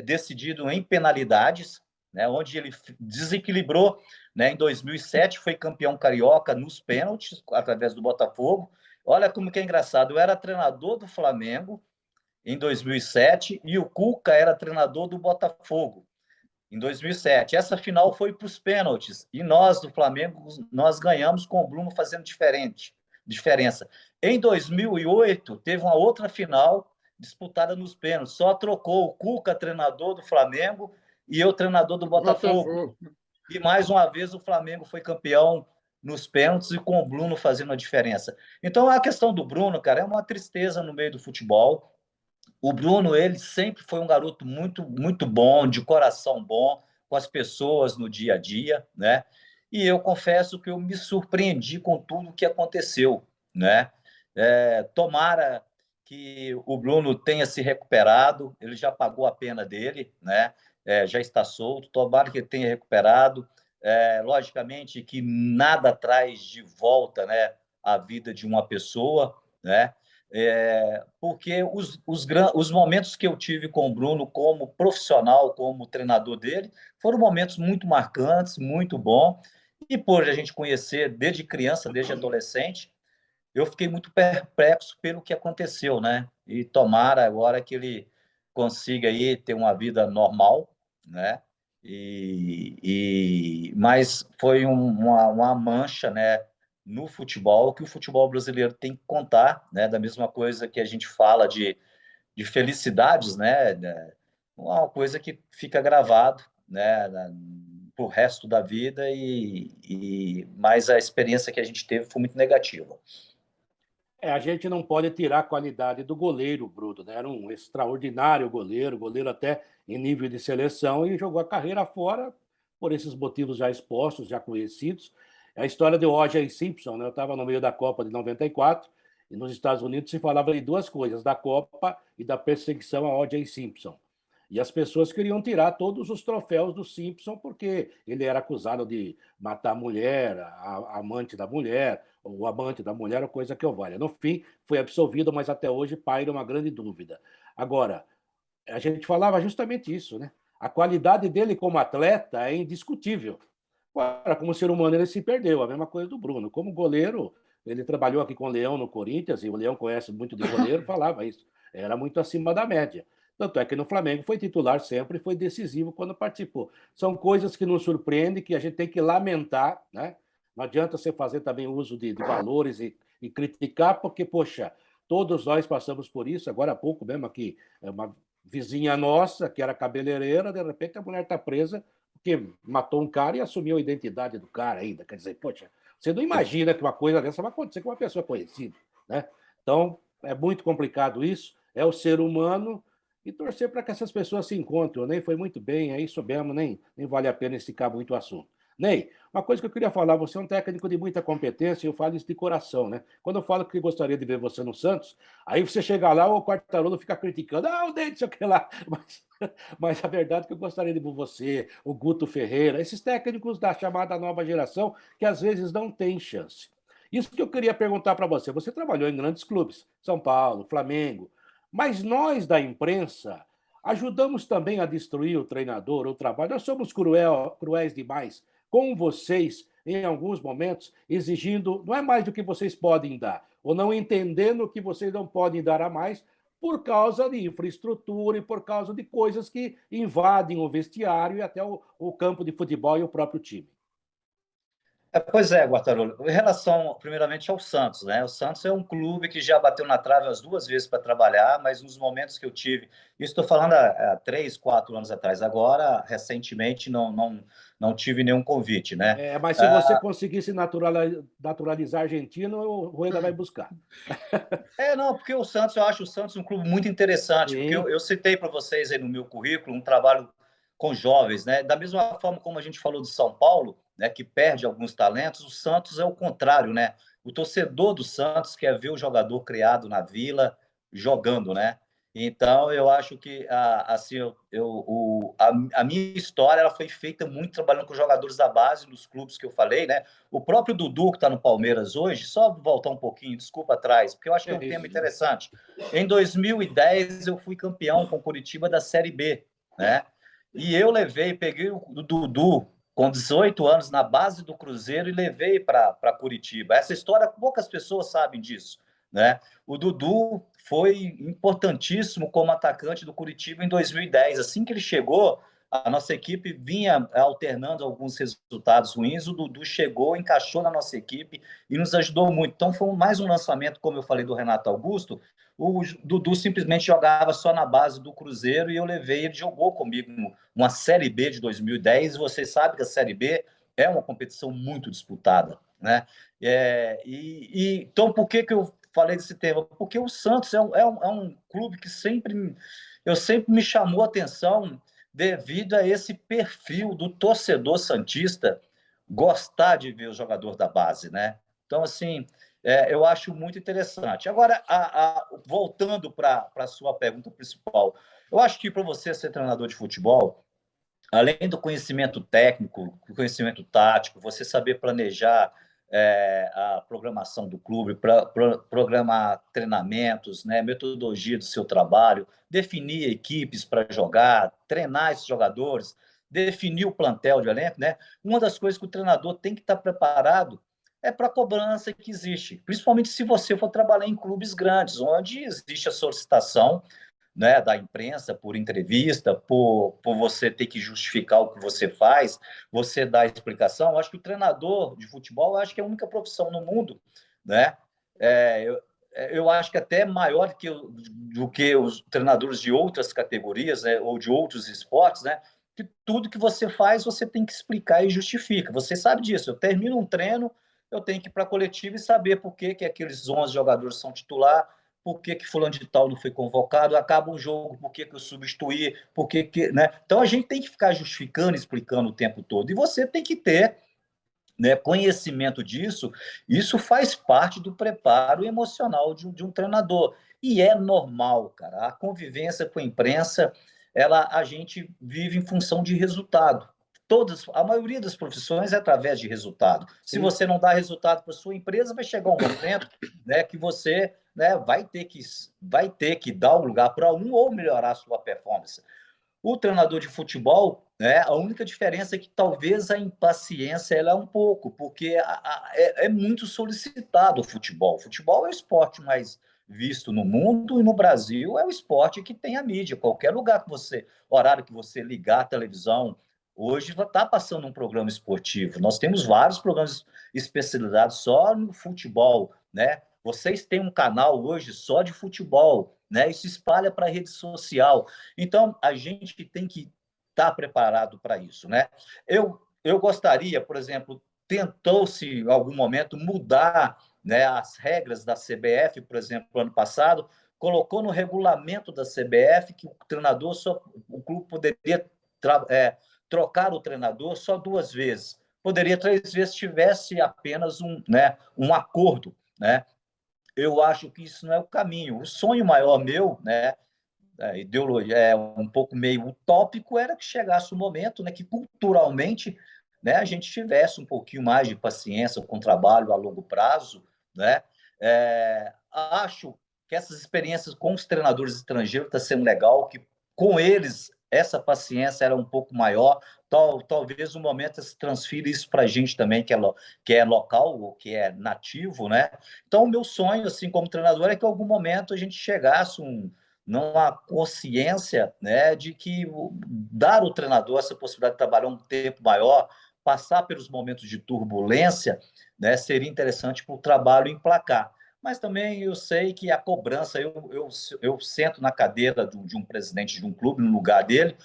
decidido em penalidades, né, onde ele desequilibrou, né, em 2007, foi campeão carioca nos pênaltis, através do Botafogo. Olha como que é engraçado, eu era treinador do Flamengo em 2007 e o Cuca era treinador do Botafogo em 2007. Essa final foi para os pênaltis e nós do Flamengo nós ganhamos com o Bruno fazendo diferença. Em 2008 teve uma outra final disputada nos pênaltis. Só trocou o Cuca, treinador do Flamengo, e eu, treinador do Botafogo. E mais uma vez o Flamengo foi campeão nos pênaltis e com o Bruno fazendo a diferença. Então a questão do Bruno, cara, é uma tristeza no meio do futebol. O Bruno, ele sempre foi um garoto muito, muito bom, de coração bom, com as pessoas no dia a dia, né? E eu confesso que eu me surpreendi com tudo que aconteceu, né? Tomara que o Bruno tenha se recuperado, ele já pagou a pena dele, né? Já está solto, tomara que ele tenha recuperado. Logicamente que nada traz de volta, né, a vida de uma pessoa, né? Porque os momentos que eu tive com o Bruno como profissional, como treinador dele, foram momentos muito marcantes, muito bons. E por a gente conhecer desde criança, desde adolescente, eu fiquei muito perplexo pelo que aconteceu, né? E tomara agora que ele consiga aí ter uma vida normal, né? Mas foi uma mancha, né, no futebol que o futebol brasileiro tem que contar, né? Da mesma coisa que a gente fala de felicidades, né? Uma coisa que fica gravado, né? Pro resto da vida mas a experiência que a gente teve foi muito negativa.
A gente não pode tirar a qualidade do goleiro, Bruno, né? Era um extraordinário goleiro até em nível de seleção, e jogou a carreira fora por esses motivos já expostos, já conhecidos. É a história de O.J. Simpson, né? Eu estava no meio da Copa de 94 e nos Estados Unidos se falava de duas coisas, da Copa e da perseguição a O.J. Simpson. E as pessoas queriam tirar todos os troféus do Simpson porque ele era acusado de matar a mulher, a amante da mulher, o amante da mulher, ou coisa que eu valha. No fim, foi absolvido, mas até hoje paira uma grande dúvida. Agora, a gente falava justamente isso, né? A qualidade dele como atleta é indiscutível. Agora, como ser humano, ele se perdeu. A mesma coisa do Bruno. Como goleiro, ele trabalhou aqui com o Leão no Corinthians, e o Leão conhece muito de goleiro, falava isso. Era muito acima da média. Tanto é que no Flamengo foi titular sempre, foi decisivo quando participou. São coisas que nos surpreendem, que a gente tem que lamentar, né? Não adianta você fazer também uso de valores e criticar, porque, poxa, todos nós passamos por isso. Agora há pouco mesmo aqui, uma vizinha nossa, que era cabeleireira, de repente a mulher está presa porque matou um cara e assumiu a identidade do cara ainda. Quer dizer, poxa, você não imagina que uma coisa dessa vai acontecer com uma pessoa conhecida, né? Então, é muito complicado isso, é o ser humano, e torcer para que essas pessoas se encontrem. O Ney foi muito bem, é isso mesmo, nem vale a pena esticar muito o assunto. Ney, uma coisa que eu queria falar, você é um técnico de muita competência, e eu falo isso de coração, né? Quando eu falo que gostaria de ver você no Santos, aí você chega lá, o Quartarolo fica criticando, o Ney, não sei o que lá, mas a verdade é que eu gostaria de ver você, o Guto Ferreira, esses técnicos da chamada nova geração, que às vezes não têm chance. Isso que eu queria perguntar para você. Você trabalhou em grandes clubes, São Paulo, Flamengo, mas nós da imprensa ajudamos também a destruir o treinador, o trabalho. Nós somos cruéis demais com vocês em alguns momentos, exigindo não é mais do que vocês podem dar, ou não entendendo que vocês não podem dar a mais, por causa de infraestrutura e por causa de coisas que invadem o vestiário e até o campo de futebol e o próprio time.
Pois é, Guartarolo. Em relação, primeiramente, ao Santos, né? O Santos é um clube que já bateu na trave as duas vezes para trabalhar, mas nos momentos que eu tive, isso estou falando há 3, 4 anos atrás. Agora, recentemente, não tive nenhum convite, né?
Mas se você conseguisse naturalizar argentino, o Rueda vai buscar.
Não, porque o Santos, eu acho o Santos um clube muito interessante, porque eu citei para vocês aí no meu currículo um trabalho com jovens, né? Da mesma forma como a gente falou de São Paulo, né, que perde alguns talentos, o Santos é o contrário, né? O torcedor do Santos quer ver o jogador criado na Vila jogando, né? Então, eu acho que assim, a minha história ela foi feita muito trabalhando com jogadores da base, nos clubes que eu falei, né? O próprio Dudu, que está no Palmeiras hoje, só voltar um pouquinho, desculpa atrás, porque eu acho que é um tema interessante. Em 2010, eu fui campeão com Curitiba da Série B, né? E eu peguei o Dudu com 18 anos na base do Cruzeiro e levei para Curitiba. Essa história, poucas pessoas sabem disso, né? O Dudu foi importantíssimo como atacante do Curitiba em 2010. Assim que ele chegou, a nossa equipe vinha alternando alguns resultados ruins. O Dudu chegou, encaixou na nossa equipe e nos ajudou muito. Então, foi mais um lançamento, como eu falei, do Renato Augusto. O Dudu simplesmente jogava só na base do Cruzeiro e eu levei, ele jogou comigo uma Série B de 2010. E você sabe que a Série B é uma competição muito disputada, né? Então, por que eu falei desse tema? Porque o Santos é um clube que sempre me chamou a atenção devido a esse perfil do torcedor santista gostar de ver o jogador da base, né? Então, assim, eu acho muito interessante. Agora, voltando para a sua pergunta principal, eu acho que para você ser treinador de futebol, além do conhecimento técnico, do conhecimento tático, você saber planejar a programação do clube, programar treinamentos, né, metodologia do seu trabalho, definir equipes para jogar, treinar esses jogadores, definir o plantel de elenco, né? Uma das coisas que o treinador tem que estar preparado é para a cobrança que existe, principalmente se você for trabalhar em clubes grandes, onde existe a solicitação, né, da imprensa por entrevista, por você ter que justificar o que você faz, você dá explicação. Eu acho que o treinador de futebol, eu acho que é a única profissão no mundo, né? Eu acho que até maior do que os treinadores de outras categorias, né, ou de outros esportes, né? Que tudo que você faz, você tem que explicar e justifica. Você sabe disso. Eu termino um treino, eu tenho que ir para a coletiva e saber por que aqueles 11 jogadores são titular, por que fulano de tal não foi convocado, acaba um jogo, por que eu substituí, né? Então a gente tem que ficar justificando, explicando o tempo todo. E você tem que ter, né, conhecimento disso. Isso faz parte do preparo emocional de um treinador. E é normal, cara. A convivência com a imprensa, a gente vive em função de resultado. A maioria das profissões é através de resultado. Se você não dá resultado para sua empresa, vai chegar um momento, né, que você, né, vai ter que dar um lugar para um ou melhorar a sua performance. O treinador de futebol, né, a única diferença é que talvez a impaciência ela é um pouco, porque é muito solicitado o futebol. O futebol é o esporte mais visto no mundo e no Brasil é o esporte que tem a mídia. Qualquer lugar que você, horário que você ligar a televisão, hoje está passando um programa esportivo. Nós temos vários programas especializados só no futebol, né? Vocês têm um canal hoje só de futebol, né? Isso espalha para a rede social. Então, a gente tem que estar preparado para isso, né? Eu gostaria, por exemplo, tentou-se em algum momento mudar, né, as regras da CBF, por exemplo, ano passado, colocou no regulamento da CBF que o clube poderia trocar o treinador só 2 vezes. Poderia 3 vezes se tivesse apenas um acordo, né? Eu acho que isso não é o caminho. O sonho maior meu, né, ideologia é um pouco meio utópico, era que chegasse o momento, né, que culturalmente, né, a gente tivesse um pouquinho mais de paciência com o trabalho a longo prazo, né? Acho que essas experiências com os treinadores estrangeiros está sendo legal, que com eles essa paciência era um pouco maior. Talvez no momento se transfira isso para a gente também, que é local, ou que é nativo, né? Então, o meu sonho, assim, como treinador, é que em algum momento a gente chegasse não há consciência, né, de que dar ao treinador essa possibilidade de trabalhar um tempo maior, passar pelos momentos de turbulência, né, seria interessante para o trabalho emplacar. Mas também eu sei que a cobrança, eu sento na cadeira de um presidente de um clube, no lugar dele,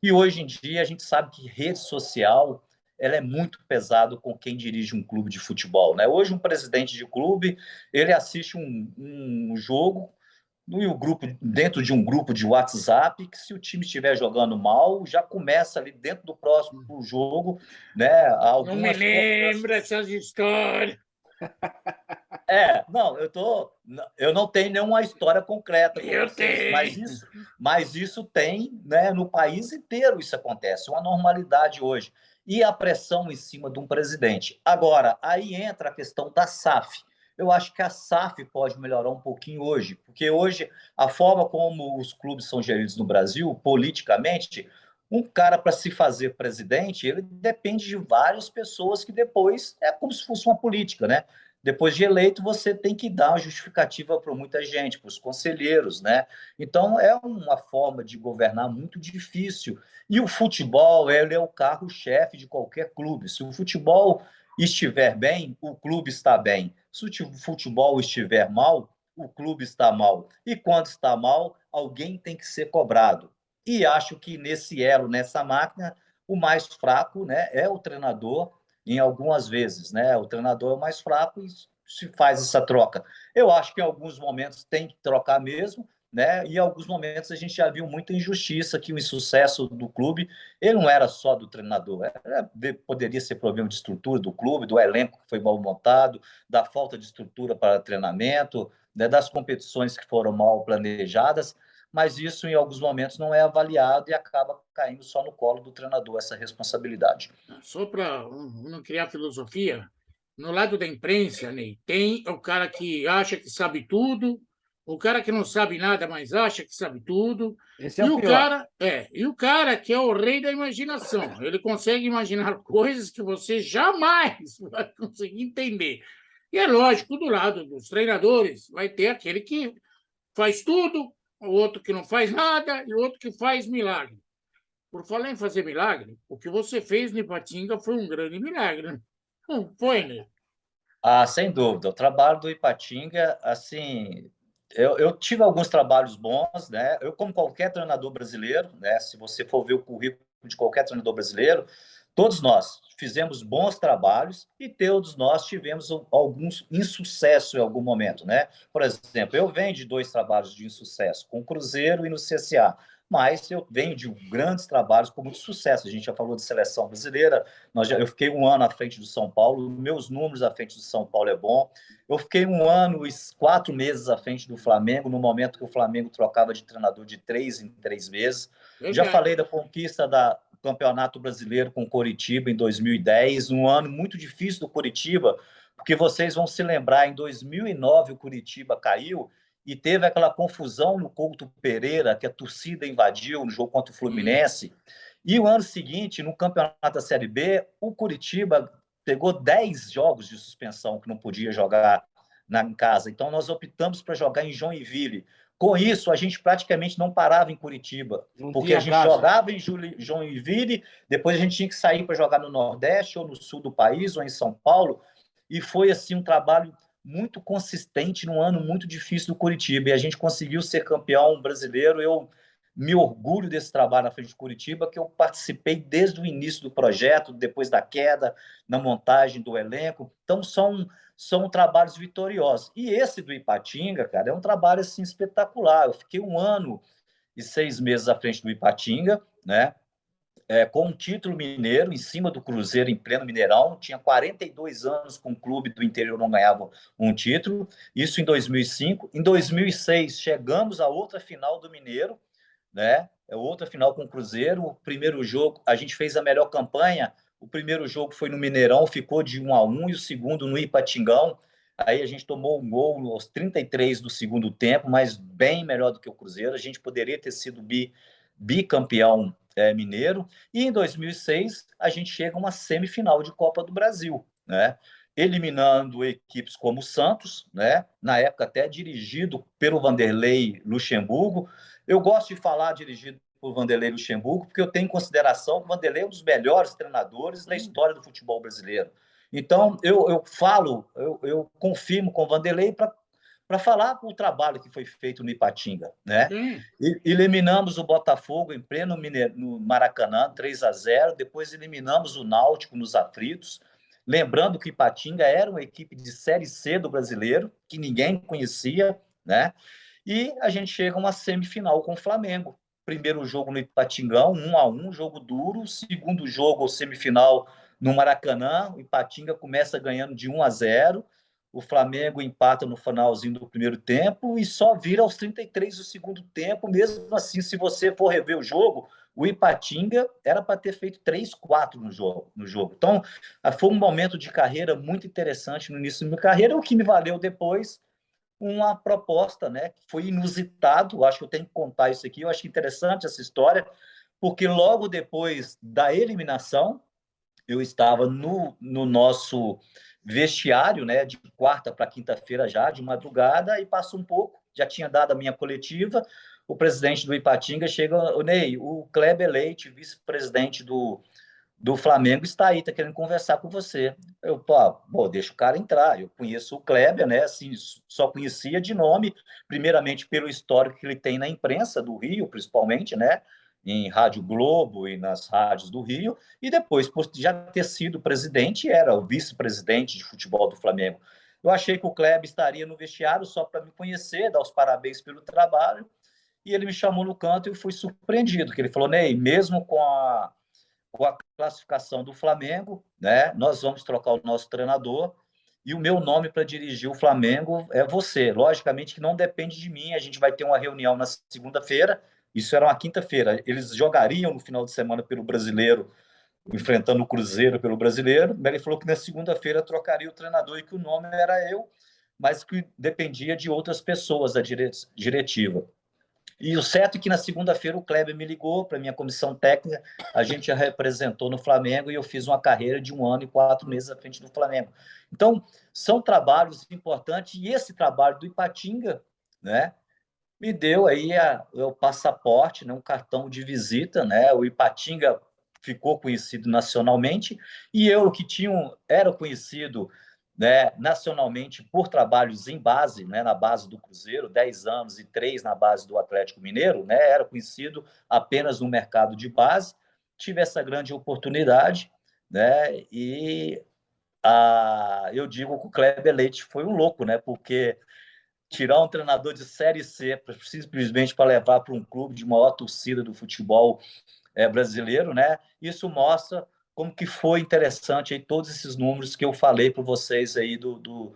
e hoje em dia a gente sabe que rede social ela é muito pesado com quem dirige um clube de futebol, né? Hoje um presidente de clube, ele assiste um jogo e o grupo, dentro de um grupo de WhatsApp, que se o time estiver jogando mal, já começa ali dentro do próximo jogo, né?
Não me lembra essas histórias.
Não, eu não tenho nenhuma história concreta com
Eu
vocês,
tenho.
mas isso tem, né? No país inteiro isso acontece, é uma normalidade hoje. E a pressão em cima de um presidente. Agora, aí entra a questão da SAF. Eu acho que a SAF pode melhorar um pouquinho hoje, porque hoje a forma como os clubes são geridos no Brasil, politicamente, um cara para se fazer presidente, ele depende de várias pessoas que depois é como se fosse uma política, né? Depois de eleito, você tem que dar uma justificativa para muita gente, para os conselheiros, né? Então, é uma forma de governar muito difícil. E o futebol, ele é o carro-chefe de qualquer clube. Se o futebol estiver bem, o clube está bem. Se o futebol estiver mal, o clube está mal. E quando está mal, alguém tem que ser cobrado. E acho que nesse elo, nessa máquina, o mais fraco, né, é o treinador, em algumas vezes, né? O treinador é o mais fraco e se faz essa troca. Eu acho que em alguns momentos tem que trocar mesmo, né? E em alguns momentos a gente já viu muita injustiça, que o insucesso do clube, ele não era só do treinador, poderia ser problema de estrutura do clube, do elenco que foi mal montado, da falta de estrutura para treinamento, né? Das competições que foram mal planejadas, mas isso em alguns momentos não é avaliado e acaba caindo só no colo do treinador essa responsabilidade.
Só para não criar filosofia, no lado da imprensa, Ney, tem o cara que acha que sabe tudo, O cara que não sabe nada, mas acha que sabe tudo.
Esse é o pior.
E o cara que é o rei da imaginação. Ele consegue imaginar coisas que você jamais vai conseguir entender. E é lógico, do lado dos treinadores, vai ter aquele que faz tudo, o outro que não faz nada e o outro que faz milagre. Por falar em fazer milagre, o que você fez no Ipatinga foi um grande milagre. Não foi, né?
Ah, sem dúvida. O trabalho do Ipatinga, assim, eu tive alguns trabalhos bons, né? Eu, como qualquer treinador brasileiro, né? Se você for ver o currículo de qualquer treinador brasileiro, todos nós fizemos bons trabalhos e todos nós tivemos alguns insucesso em algum momento, né? Por exemplo, eu venho de 2 trabalhos de insucesso, com o Cruzeiro e no CSA, mas eu venho de grandes trabalhos com muito sucesso. A gente já falou de seleção brasileira, eu fiquei 1 ano à frente do São Paulo, meus números à frente do São Paulo é bom. Eu fiquei 1 ano e 4 meses à frente do Flamengo, no momento que o Flamengo trocava de treinador de 3 em 3 meses. Já
Verdade.
falei da conquista do Campeonato Brasileiro com o Coritiba em 2010, um ano muito difícil do Coritiba, porque vocês vão se lembrar, em 2009 o Coritiba caiu e teve aquela confusão no Couto Pereira, que a torcida invadiu no jogo contra o Fluminense. E o ano seguinte, no Campeonato da Série B, o Coritiba pegou 10 jogos de suspensão que não podia jogar em casa. Então, nós optamos para jogar em Joinville. Com isso, a gente praticamente não parava em Curitiba,
Não
porque a
tinha
gente
casa.
jogava em Joinville, depois a gente tinha que sair para jogar no Nordeste, ou no Sul do país, ou em São Paulo, e foi assim um trabalho muito consistente num ano muito difícil do Curitiba, e a gente conseguiu ser campeão brasileiro. Eu me orgulho desse trabalho na frente de Curitiba, que eu participei desde o início do projeto, depois da queda, na montagem do elenco. Então, são trabalhos vitoriosos. E esse do Ipatinga, cara, é um trabalho assim, espetacular. Eu fiquei 1 ano e 6 meses à frente do Ipatinga, né? Com um título mineiro em cima do Cruzeiro em pleno Mineirão. Tinha 42 anos com o clube do interior, não ganhava um título. Isso em 2005. Em 2006, chegamos a outra final do Mineiro, né? Outra final com o Cruzeiro. O primeiro jogo, a gente fez a melhor campanha. O primeiro jogo foi no Mineirão, ficou de 1-1, e o segundo no Ipatingão. Aí a gente tomou um gol aos 33 do segundo tempo, mas bem melhor do que o Cruzeiro. A gente poderia ter sido bicampeão mineiro. E em 2006, a gente chega a uma semifinal de Copa do Brasil, né? Eliminando equipes como o Santos, né? Na época até dirigido pelo Vanderlei Luxemburgo. Eu gosto de falar dirigido por Vanderlei Luxemburgo, porque eu tenho em consideração que o Vanderlei é um dos melhores treinadores da história do futebol brasileiro. Então, eu confirmo com o Vanderlei para falar o trabalho que foi feito no Ipatinga, né? Eliminamos o Botafogo em pleno no Maracanã, 3-0. Depois eliminamos o Náutico nos aflitos. Lembrando que o Ipatinga era uma equipe de Série C do brasileiro, que ninguém conhecia, né? E a gente chega a uma semifinal com o Flamengo. Primeiro jogo no Ipatingão, 1-1, jogo duro. Segundo jogo, semifinal no Maracanã. O Ipatinga começa ganhando de 1-0. O Flamengo empata no finalzinho do primeiro tempo e só vira aos 33 do segundo tempo. Mesmo assim, se você for rever o jogo, o Ipatinga era para ter feito 3-4 no jogo. Então, foi um momento de carreira muito interessante no início da minha carreira, o que me valeu depois uma proposta, né, que foi inusitado. Acho que eu tenho que contar isso aqui. Eu acho interessante essa história, porque logo depois da eliminação, eu estava no nosso vestiário, né, de quarta para quinta-feira já, de madrugada, e passou um pouco, já tinha dado a minha coletiva, o presidente do Ipatinga chega: o Ney, o Kleber Leite, vice-presidente do Flamengo, está aí, está querendo conversar com você. Eu, pô, deixa o cara entrar. Eu conheço o Kleber, né? Assim, só conhecia de nome, primeiramente pelo histórico que ele tem na imprensa do Rio, principalmente, né? Em Rádio Globo e nas rádios do Rio, e depois, por já ter sido presidente, era o vice-presidente de futebol do Flamengo. Eu achei que o Kleber estaria no vestiário só para me conhecer, dar os parabéns pelo trabalho, e ele me chamou no canto e eu fui surpreendido, que ele falou: Ney, mesmo com a classificação do Flamengo, né? Nós vamos trocar o nosso treinador e o meu nome para dirigir o Flamengo é você. Logicamente que não depende de mim. A gente vai ter uma reunião na segunda-feira. Isso era uma quinta-feira. Eles jogariam no final de semana pelo Brasileiro, enfrentando o Cruzeiro pelo Brasileiro. Ele falou que na segunda-feira trocaria o treinador e que o nome era eu. mas que dependia de outras pessoas da diretiva. E o certo é que na segunda-feira o Kleber me ligou para a minha comissão técnica, a gente já representou no Flamengo e eu fiz uma carreira de 1 ano e 4 meses à frente do Flamengo. Então, são trabalhos importantes e esse trabalho do Ipatinga, né, me deu aí o passaporte, né, um cartão de visita, né, o Ipatinga ficou conhecido nacionalmente e eu, que era conhecido, né, nacionalmente por trabalhos em base, né, na base do Cruzeiro, 10 anos e 3 na base do Atlético Mineiro, né, era conhecido apenas no mercado de base, tive essa grande oportunidade, né, e eu digo que o Kleber Leite foi um louco, né, porque tirar um treinador de Série C simplesmente para levar para um clube de maior torcida do futebol brasileiro, né? Isso mostra como que foi interessante aí todos esses números que eu falei para vocês aí do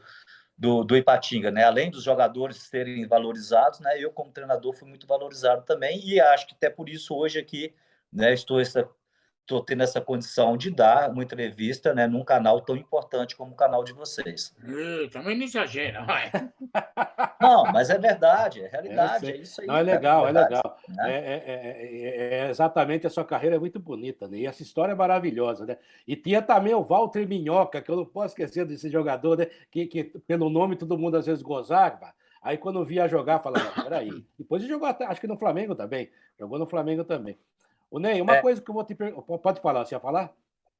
Ipatinga, né? Além dos jogadores serem valorizados, né? Eu como treinador fui muito valorizado também e acho que até por isso hoje aqui, né? Estou tendo essa condição de dar uma entrevista, né? Num canal tão importante como o canal de vocês.
Também não exagera, vai.
Não, mas é verdade, é
Eu
realidade, é
sei.
isso
Não,
aí,
é
cara, é
legal, é
verdade,
legal.
né?
Exatamente, a sua carreira é muito bonita, né? E essa história é maravilhosa, né? E tinha também o Walter Minhoca, que eu não posso esquecer desse jogador, né? Que pelo nome todo mundo às vezes gozava. Aí quando via jogar, falava, não, peraí. Depois ele jogou, acho que no Flamengo também. Jogou no Flamengo também. O Ney, uma
É,
coisa que eu vou te perguntar. Pode falar, você ia falar?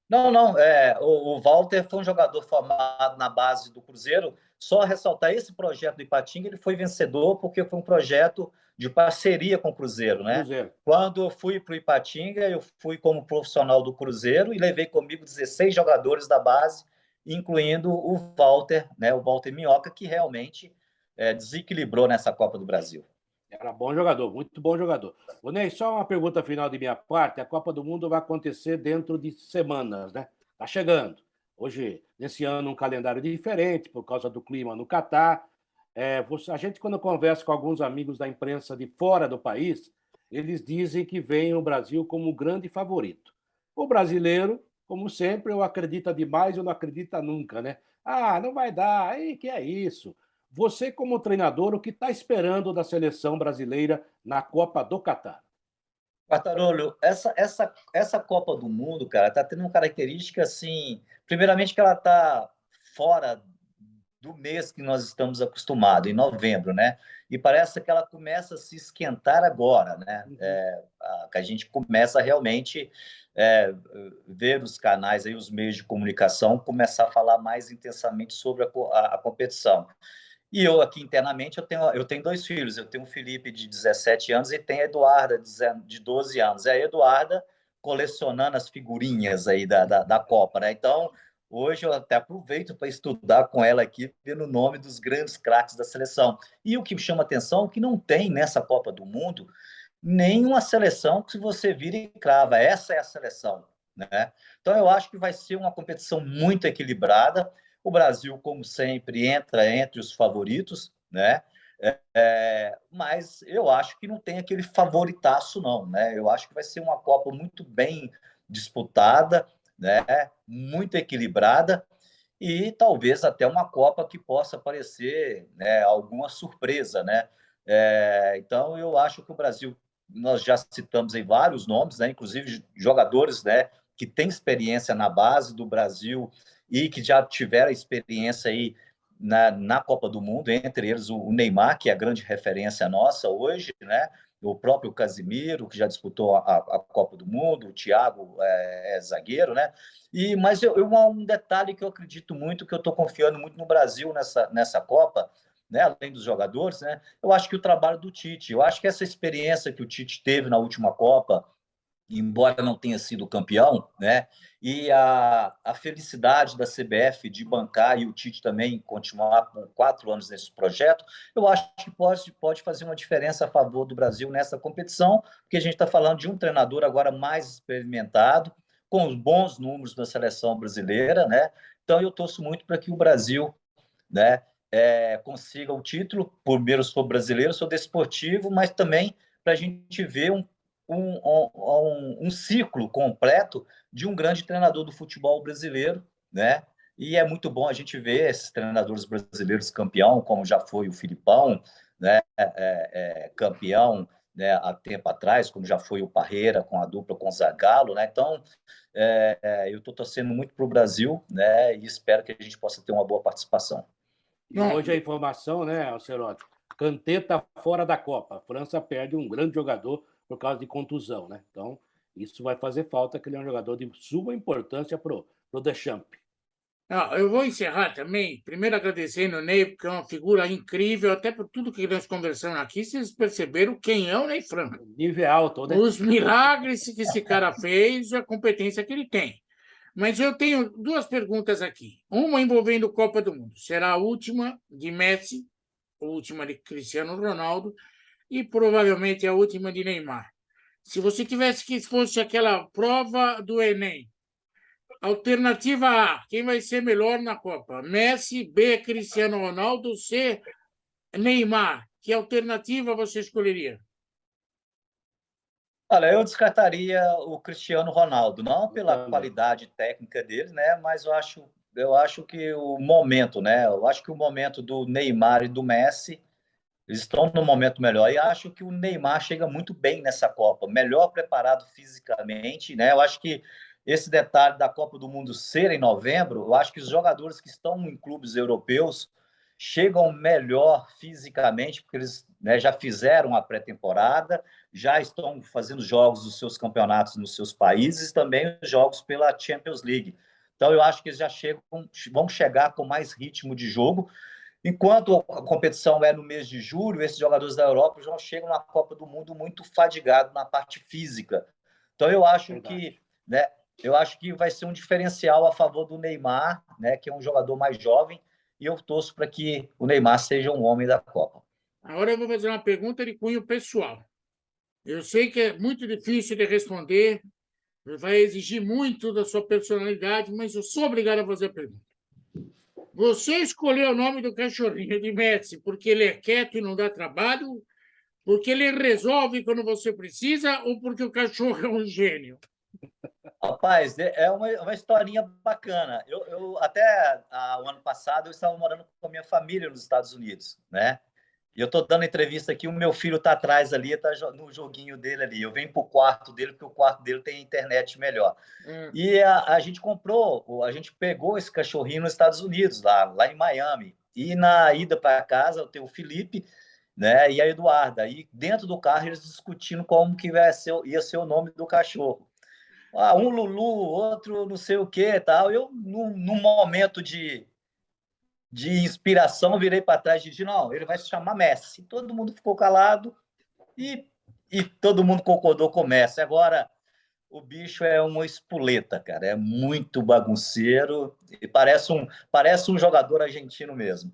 não, o Walter foi um jogador formado na base do Cruzeiro. Só ressaltar esse projeto do Ipatinga, ele foi vencedor porque foi um projeto de parceria com o Cruzeiro, né?
Cruzeiro.
Quando eu fui para o Ipatinga, eu fui como profissional do Cruzeiro e levei comigo 16 jogadores da base, incluindo o Walter, né? O Walter Minhoca, que realmente desequilibrou nessa Copa do Brasil.
Era bom jogador, muito bom jogador. O Ney, só uma pergunta final de minha parte. A Copa do Mundo vai acontecer dentro de semanas, né? Tá chegando. Hoje, nesse ano, um calendário diferente por causa do clima no Catar. A gente, quando conversa com alguns amigos da imprensa de fora do país, eles dizem que veem o Brasil como o grande favorito. O brasileiro, como sempre, ou acredita demais ou não acredita nunca, né? Ah, não vai dar. Aí, que é isso? Você, como treinador, o que está esperando da seleção brasileira na Copa do Catar?
Quartarolo, essa Copa do Mundo, cara, tá tendo uma característica assim. Primeiramente, que ela tá fora do mês que nós estamos acostumados, em novembro, né? E parece que ela começa a se esquentar agora, né? Que a gente começa realmente ver os canais aí, os meios de comunicação, começar a falar mais intensamente sobre a competição. E eu aqui internamente eu tenho 2 filhos. Eu tenho o Felipe de 17 anos e tenho a Eduarda de 12 anos. É a Eduarda colecionando as figurinhas aí da Copa, né? Então, hoje eu até aproveito para estudar com ela aqui, vendo o nome dos grandes craques da seleção. E o que me chama atenção é que não tem nessa Copa do Mundo nenhuma seleção que você vira e crava. Essa é a seleção, né? Então, eu acho que vai ser uma competição muito equilibrada. O Brasil, como sempre, entra entre os favoritos, né? Mas eu acho que não tem aquele favoritaço, não, né? Eu acho que vai ser uma Copa muito bem disputada, né? Muito equilibrada e talvez até uma Copa que possa aparecer, né, alguma surpresa, né? Então eu acho que o Brasil, nós já citamos aí vários nomes, né? Inclusive jogadores, né, que têm experiência na base do Brasil e que já tiveram experiência aí na Copa do Mundo, entre eles o Neymar, que é a grande referência nossa hoje, né? O próprio Casimiro, que já disputou a Copa do Mundo, o Thiago é zagueiro, né? Mas um detalhe que eu acredito muito, que eu estou confiando muito no Brasil nessa Copa, né? Além dos jogadores, né? Eu acho que o trabalho do Tite, eu acho que essa experiência que o Tite teve na última Copa, embora não tenha sido campeão, né? E a felicidade da CBF de bancar e o Tite também continuar por 4 anos nesse projeto, eu acho que pode fazer uma diferença a favor do Brasil nessa competição, porque a gente está falando de um treinador agora mais experimentado, com os bons números da seleção brasileira, né? Então eu torço muito para que o Brasil, né, consiga o título. Primeiro, sou brasileiro, sou desportivo, mas também para a gente ver um ciclo completo de um grande treinador do futebol brasileiro, né? E é muito bom a gente ver esses treinadores brasileiros campeão, como já foi o Filipão, né, campeão, né, há tempo atrás, como já foi o Parreira com a dupla com o Zagallo, né? Então, eu estou torcendo muito para o Brasil, né, e espero que a gente possa ter uma boa participação.
E hoje a informação, né, Alcerotti? Kanté está fora da Copa. A França perde um grande jogador por causa de contusão, né? Então, isso vai fazer falta, que ele é um jogador de suma importância para o Deschamps.
Eu vou encerrar também, primeiro agradecendo o Ney, porque é uma figura incrível, até por tudo que nós conversamos aqui, vocês perceberam quem é o Ney Franco.
Nível alto, né?
Os milagres que esse cara fez e a competência que ele tem. Mas eu tenho duas perguntas aqui. Uma envolvendo Copa do Mundo. Será a última de Messi, a última de Cristiano Ronaldo e provavelmente a última de Neymar. Se você tivesse que fosse aquela prova do Enem, alternativa A, quem vai ser melhor na Copa? Messi, B, Cristiano Ronaldo, C, Neymar. Que alternativa você escolheria?
Olha, eu descartaria o Cristiano Ronaldo, não pela
também.
qualidade técnica dele, né? Mas eu acho que o momento, né? Eu acho que o momento do Neymar e do Messi, eles estão no momento melhor. E acho que o Neymar chega muito bem nessa Copa, melhor preparado fisicamente, né? Eu acho que esse detalhe da Copa do Mundo ser em novembro, eu acho que os jogadores que estão em clubes europeus chegam melhor fisicamente, porque eles, né, já fizeram a pré-temporada, já estão fazendo jogos dos seus campeonatos nos seus países, também jogos pela Champions League. Então, eu acho que eles já vão chegar com mais ritmo de jogo. Enquanto a competição é no mês de julho, esses jogadores da Europa já chegam na Copa do Mundo muito fadigados na parte física. Então, né, eu acho que vai ser um diferencial a favor do Neymar, né, que é um jogador mais jovem, e eu torço para que o Neymar seja um homem da Copa.
Agora eu vou fazer uma pergunta de cunho pessoal. Eu sei que é muito difícil de responder, vai exigir muito da sua personalidade, mas eu sou obrigado a fazer a pergunta. Você escolheu o nome do cachorrinho de Messi porque ele é quieto e não dá trabalho, porque ele resolve quando você precisa ou porque o cachorro é um gênio?
Rapaz, é uma historinha bacana. Eu até o ano passado eu estava morando com a minha família nos Estados Unidos, né? E eu estou dando entrevista aqui, o meu filho está atrás ali, está no joguinho dele ali. Eu venho para o quarto dele, porque o quarto dele tem internet melhor. E a gente pegou esse cachorrinho nos Estados Unidos, lá em Miami. E na ida para casa, eu tenho o Felipe, né, e a Eduarda. E dentro do carro, eles discutindo como que ia ser o nome do cachorro. Um Lulu, outro não sei o que tal. Eu, num momento de inspiração, virei para trás e disse: não, ele vai se chamar Messi. Todo mundo ficou calado e todo mundo concordou com o Messi. Agora, o bicho é uma espoleta, cara. É muito bagunceiro e parece um jogador argentino mesmo.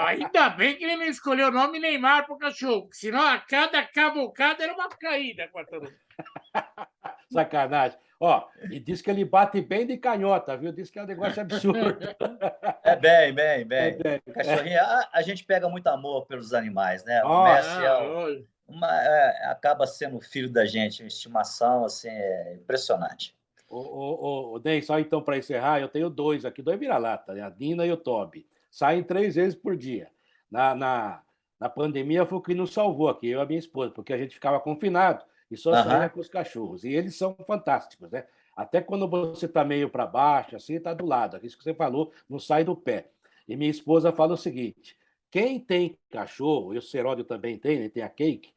Ainda bem que ele não escolheu o nome Neymar para o cachorro, porque senão a cada cavalcada era uma caída.
Sacanagem. Ó, e diz que ele bate bem de canhota, viu? Diz que é um negócio absurdo.
É bem. Cachorrinho, a gente pega muito amor pelos animais, né? O Messi acaba sendo o filho da gente, uma estimação, assim, é impressionante.
Ney, só então para encerrar, eu tenho dois aqui, dois vira-lata, né? A Dina e o Toby. Saem 3 vezes por dia. Na pandemia foi o que nos salvou aqui, eu e a minha esposa, porque a gente ficava confinado e só saía com os cachorros. E eles são fantásticos, né? Até quando você está meio para baixo, assim, está do lado. Isso que você falou, não sai do pé. E minha esposa fala o seguinte: quem tem cachorro, e o Seródio também tem, né? Tem a Cake.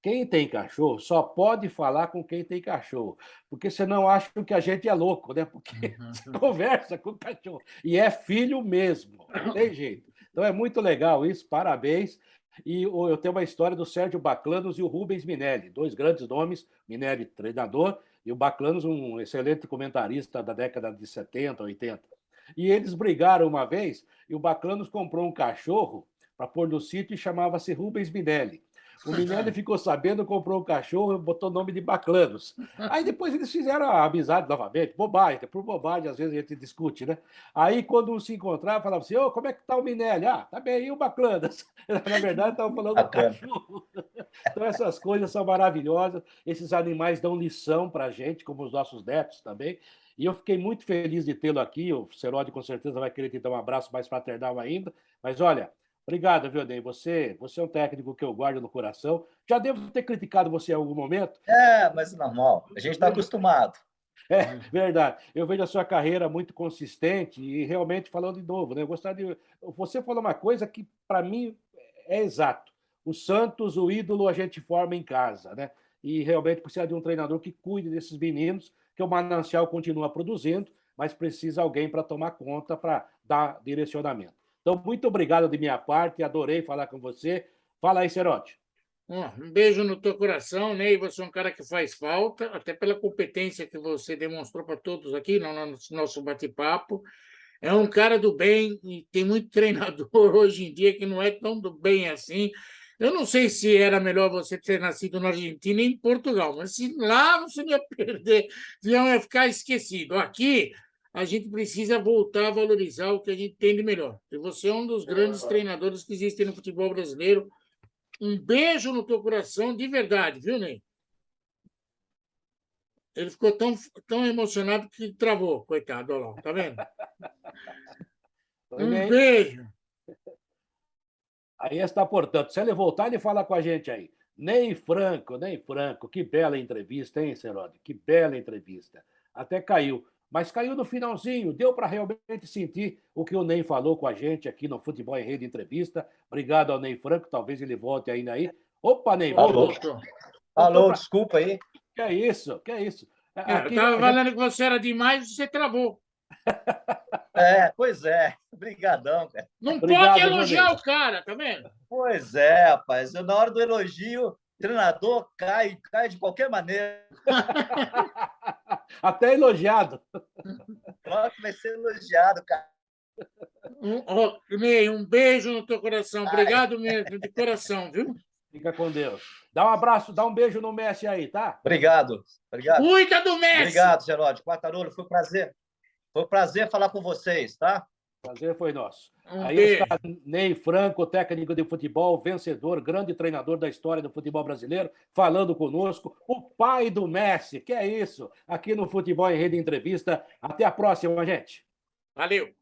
Quem tem cachorro só pode falar com quem tem cachorro, porque senão acham que a gente é louco, né? Porque você conversa com o cachorro e é filho mesmo, não tem jeito. Então é muito legal isso, parabéns. E eu tenho uma história do Sérgio Baclanos e o Rubens Minelli, dois grandes nomes, Minelli treinador e o Baclanos um excelente comentarista da década de 70, 80. E eles brigaram uma vez e o Baclanos comprou um cachorro para pôr no sítio e chamava-se Rubens Minelli. O Minelli ficou sabendo, comprou um cachorro e botou o nome de Baclanos. Aí depois eles fizeram a amizade novamente, bobagem, por bobagem às vezes a gente discute, né? Aí quando se encontrava, falava assim: como é que tá o Minelli? Tá bem, e o Baclanos? Na verdade, estavam falando do cachorro. Então essas coisas são maravilhosas, esses animais dão lição para a gente, como os nossos netos também. E eu fiquei muito feliz de tê-lo aqui. O Serodi com certeza vai querer te dar um abraço mais fraternal ainda. Mas olha, obrigado, viu, Ney? Você é um técnico que eu guardo no coração. Já devo ter criticado você em algum momento.
Mas é normal. A gente está acostumado.
É verdade. Eu vejo a sua carreira muito consistente e realmente falando de novo, né? Eu gostaria de. Você falou uma coisa que, para mim, é exato. O Santos, o ídolo, a gente forma em casa, né? E realmente precisa de um treinador que cuide desses meninos, que o Manancial continua produzindo, mas precisa alguém para tomar conta, para dar direcionamento. Então, muito obrigado de minha parte, adorei falar com você. Fala aí, Cerote.
Um beijo no teu coração, Ney. Você é um cara que faz falta, até pela competência que você demonstrou para todos aqui no nosso bate-papo. É um cara do bem e tem muito treinador hoje em dia que não é tão do bem assim. Eu não sei se era melhor você ter nascido na Argentina e em Portugal, mas se lá você não ia perder, não ia ficar esquecido. Aqui a gente precisa voltar a valorizar o que a gente tem de melhor. E você é um dos grandes treinadores que existem no futebol brasileiro. Um beijo no teu coração, de verdade, viu, Ney? Ele ficou tão emocionado que travou, coitado, olha lá, tá vendo?
Oi,
Um
Ney.
beijo.
Aí está, portanto, se ele voltar, ele fala com a gente aí. Ney Franco, que bela entrevista, hein, Serodi? Que bela entrevista. Até caiu, mas caiu no finalzinho, deu para realmente sentir o que o Ney falou com a gente aqui no Futebol em Rede Entrevista. Obrigado ao Ney Franco, talvez ele volte ainda aí. Opa, Ney, voltou.
Alô, desculpa aí.
Que é isso, que é isso.
Eu estava falando que você era demais e você travou.
Pois é. Obrigadão, cara.
Não
Obrigado,
pode elogiar o cara, tá vendo?
Pois é, rapaz. Na hora do elogio, o treinador cai de qualquer maneira.
Até elogiado.
Claro que vai ser elogiado, cara.
Ney, um beijo no teu coração. Obrigado mesmo, de coração, viu?
Fica com Deus. Dá um abraço, dá um beijo no Messi aí, tá?
Obrigado.
Cuida do Messi!
Obrigado, Geraldo. Quartarolo, foi um prazer. Foi um prazer falar com vocês, tá?
Prazer foi nosso. Aí
beijo.
está Ney Franco, técnico de futebol, vencedor, grande treinador da história do futebol brasileiro, falando conosco, o pai do Messi. Que é isso? Aqui no Futebol em Rede Entrevista. Até a próxima, gente.
Valeu.